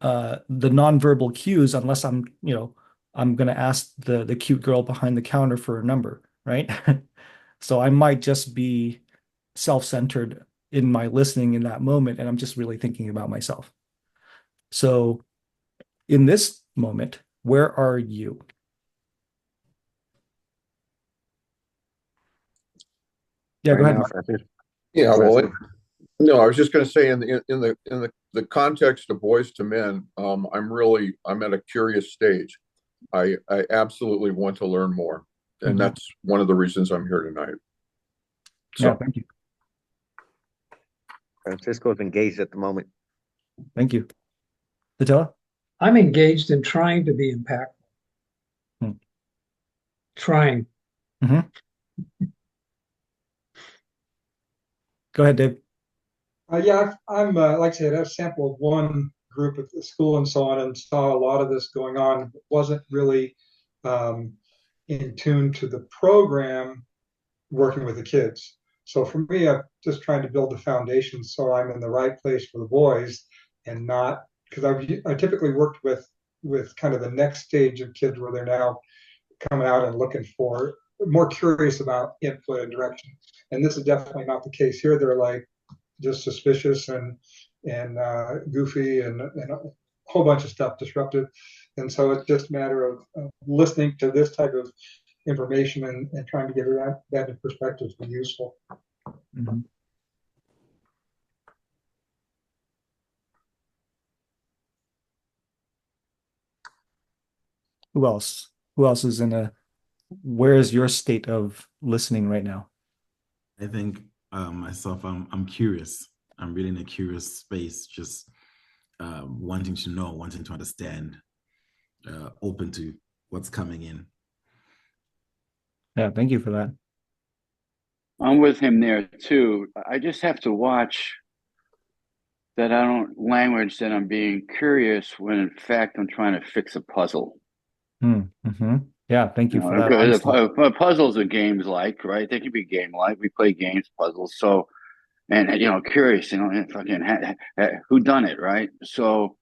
nonverbal cues unless I'm going to ask the cute girl behind the counter for a number, right? So I might just be self-centered in my listening in that moment, and I'm just really thinking about myself. So in this moment, where are you? Yeah, go Right ahead, now, Mark. Francis. Yeah, Go ahead, well, Steve. no, I was just going to say in the context of boys to men, I'm at a curious stage. I absolutely want to learn more, and that's one of the reasons I'm here tonight. Yeah, So, thank you. Francisco's engaged at the moment. Thank you. Tatella? I'm engaged in trying to be impactful. Hmm. Trying. Go ahead, Dave. Yeah, I'm like I said, I've sampled one group at the school and so on, and saw a lot of this going on. Wasn't really um, in tune to the program working with the kids. So for me, I'm just trying to build the foundation so I'm in the right place for the boys, and not because I typically worked with kind of the next stage of kids where they're now coming out and looking for more curious about input and direction. And this is definitely not the case here. They're like just suspicious and goofy and a whole bunch of stuff disruptive. And so it's just a matter of listening to this type of information and trying to get that in perspective to be useful. Who else? Who else is where is your state of listening right now? I think myself, I'm curious. I'm really in a curious space, just wanting to know, wanting to understand, open to what's coming in. Yeah, thank you for that. I'm with him there too. I just have to watch that I don't language that I'm being curious when in fact I'm trying to fix a puzzle. Yeah, thank you for that honesty. Puzzles are games like, right? They can be game like. We play games, puzzles. So, and curious, fucking who done it, right? So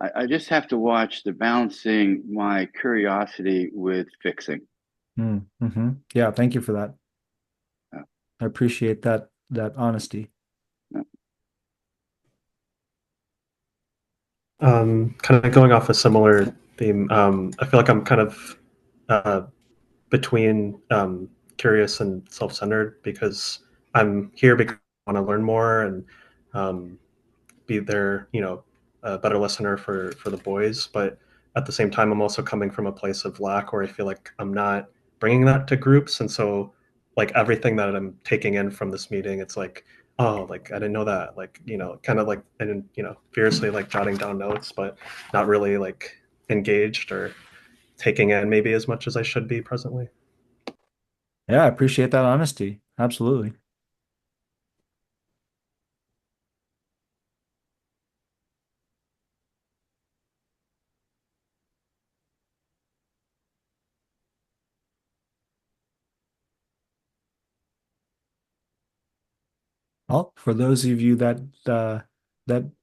I just have to watch the balancing my curiosity with fixing. Yeah, thank you for that. Yeah. I appreciate that honesty. Yeah. Kind of going off a similar theme. I feel like I'm kind of uh, between curious and self-centered because I'm here because I want to learn more and um, be there, a better listener for the boys. But at the same time, I'm also coming from a place of lack where I feel like I'm not bringing that to groups, and so like everything that I'm taking in from this meeting, it's like, oh, like I didn't know that, like kind of like I didn't, fiercely like jotting down notes, but not really like engaged or taking in maybe as much as I should be presently. Yeah, I appreciate that honesty. Absolutely. Well, for those of you that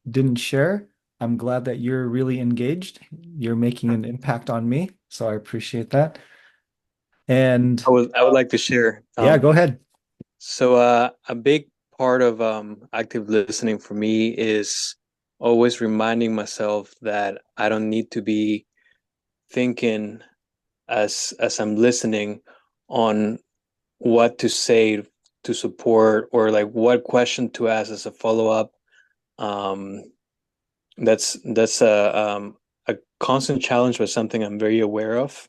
didn't share, I'm glad that you're really engaged. You're making an impact on me, so I appreciate that. And I would like to share. yeah, go ahead. So a big part of active listening for me is always reminding myself that I don't need to be thinking as I'm listening on what to say to support or like what question to ask as a follow-up. Um, that's a constant challenge, but something I'm very aware of.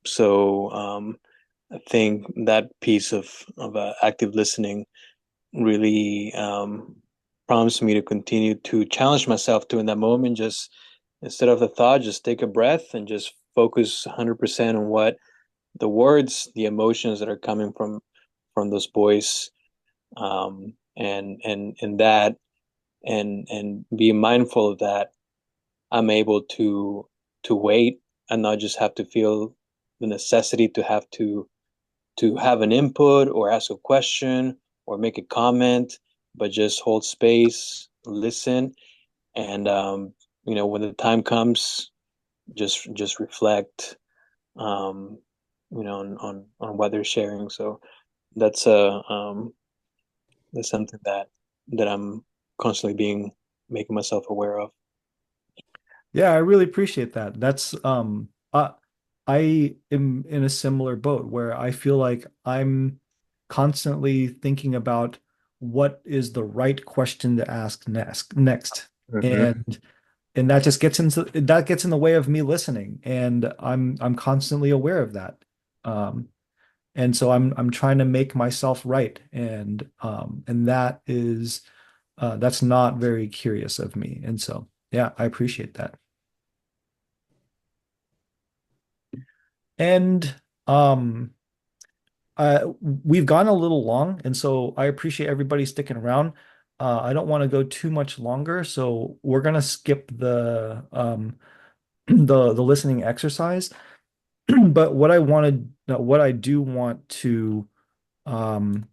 So I think that piece of active listening really prompts me to continue to challenge myself to in that moment. Just instead of the thought, just take a breath and just focus 100% on what the words, the emotions that are coming from those boys, and that, and be mindful of that. I'm able to wait and not just have to feel the necessity to have an input or ask a question or make a comment, but just hold space, listen, and when the time comes, just reflect, um, on what they're sharing. So that's that's something that I'm constantly being making myself aware of. Yeah, I really appreciate that. I am in a similar boat where I feel like I'm constantly thinking about what is the right question to ask next. Mhm. And that gets in the way of me listening. And I'm constantly aware of that. Um, and so I'm trying to make myself right. And that's not very curious of me. And so yeah, I appreciate that. And um, we've gone a little long, and so I appreciate everybody sticking around. I don't want to go too much longer, so we're gonna skip the the listening exercise. But what I do want to um,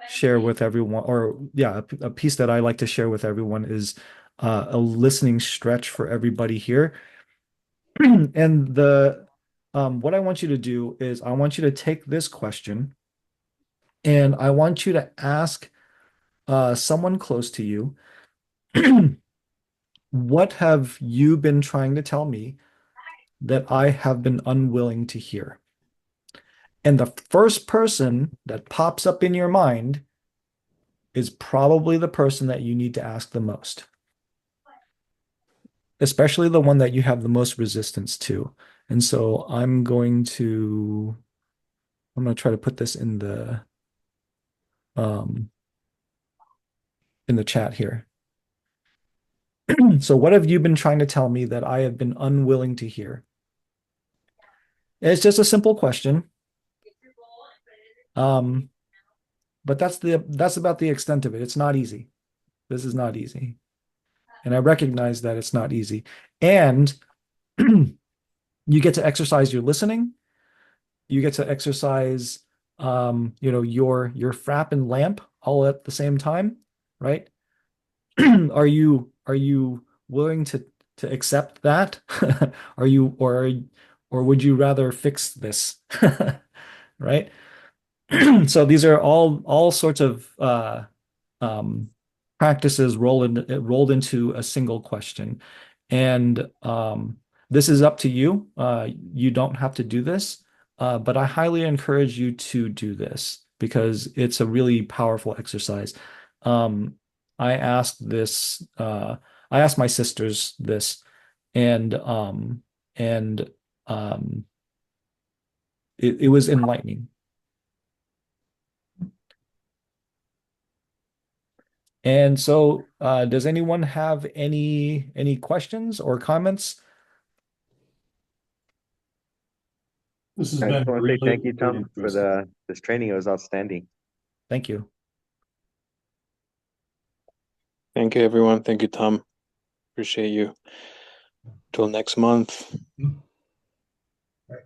share with everyone, or yeah, a piece that I like to share with everyone is a listening stretch for everybody here. And the what I want you to do is I want you to take this question and I want you to ask someone close to you, what have you been trying to tell me that I have been unwilling to hear? And the first person that pops up in your mind is probably the person that you need to ask the most, especially the one that you have the most resistance to. And so I'm going to try to put this um, in the chat here. So what have you been trying to tell me that I have been unwilling to hear? It's just a simple question. Um, but that's about the extent of it. It's not easy. This is not easy. And I recognize that it's not easy. And you get to exercise your listening. You get to exercise your frap and lamp all at the same time, right? Are you willing to accept that? Are you or would you rather fix this? Right? So these are all sorts of um, practices rolled into a single question. And this is up to you. You don't have to do this, but I highly encourage you to do this because it's a really powerful exercise. Um, I asked this, I asked my sisters this, and and um, it was enlightening. And so, does anyone have any questions or comments? This has I just been want to say really, thank you, really Tom, for interesting. this training. It was outstanding. Thank you. Thank you, everyone. Thank you, Tom. Appreciate you. Till next month.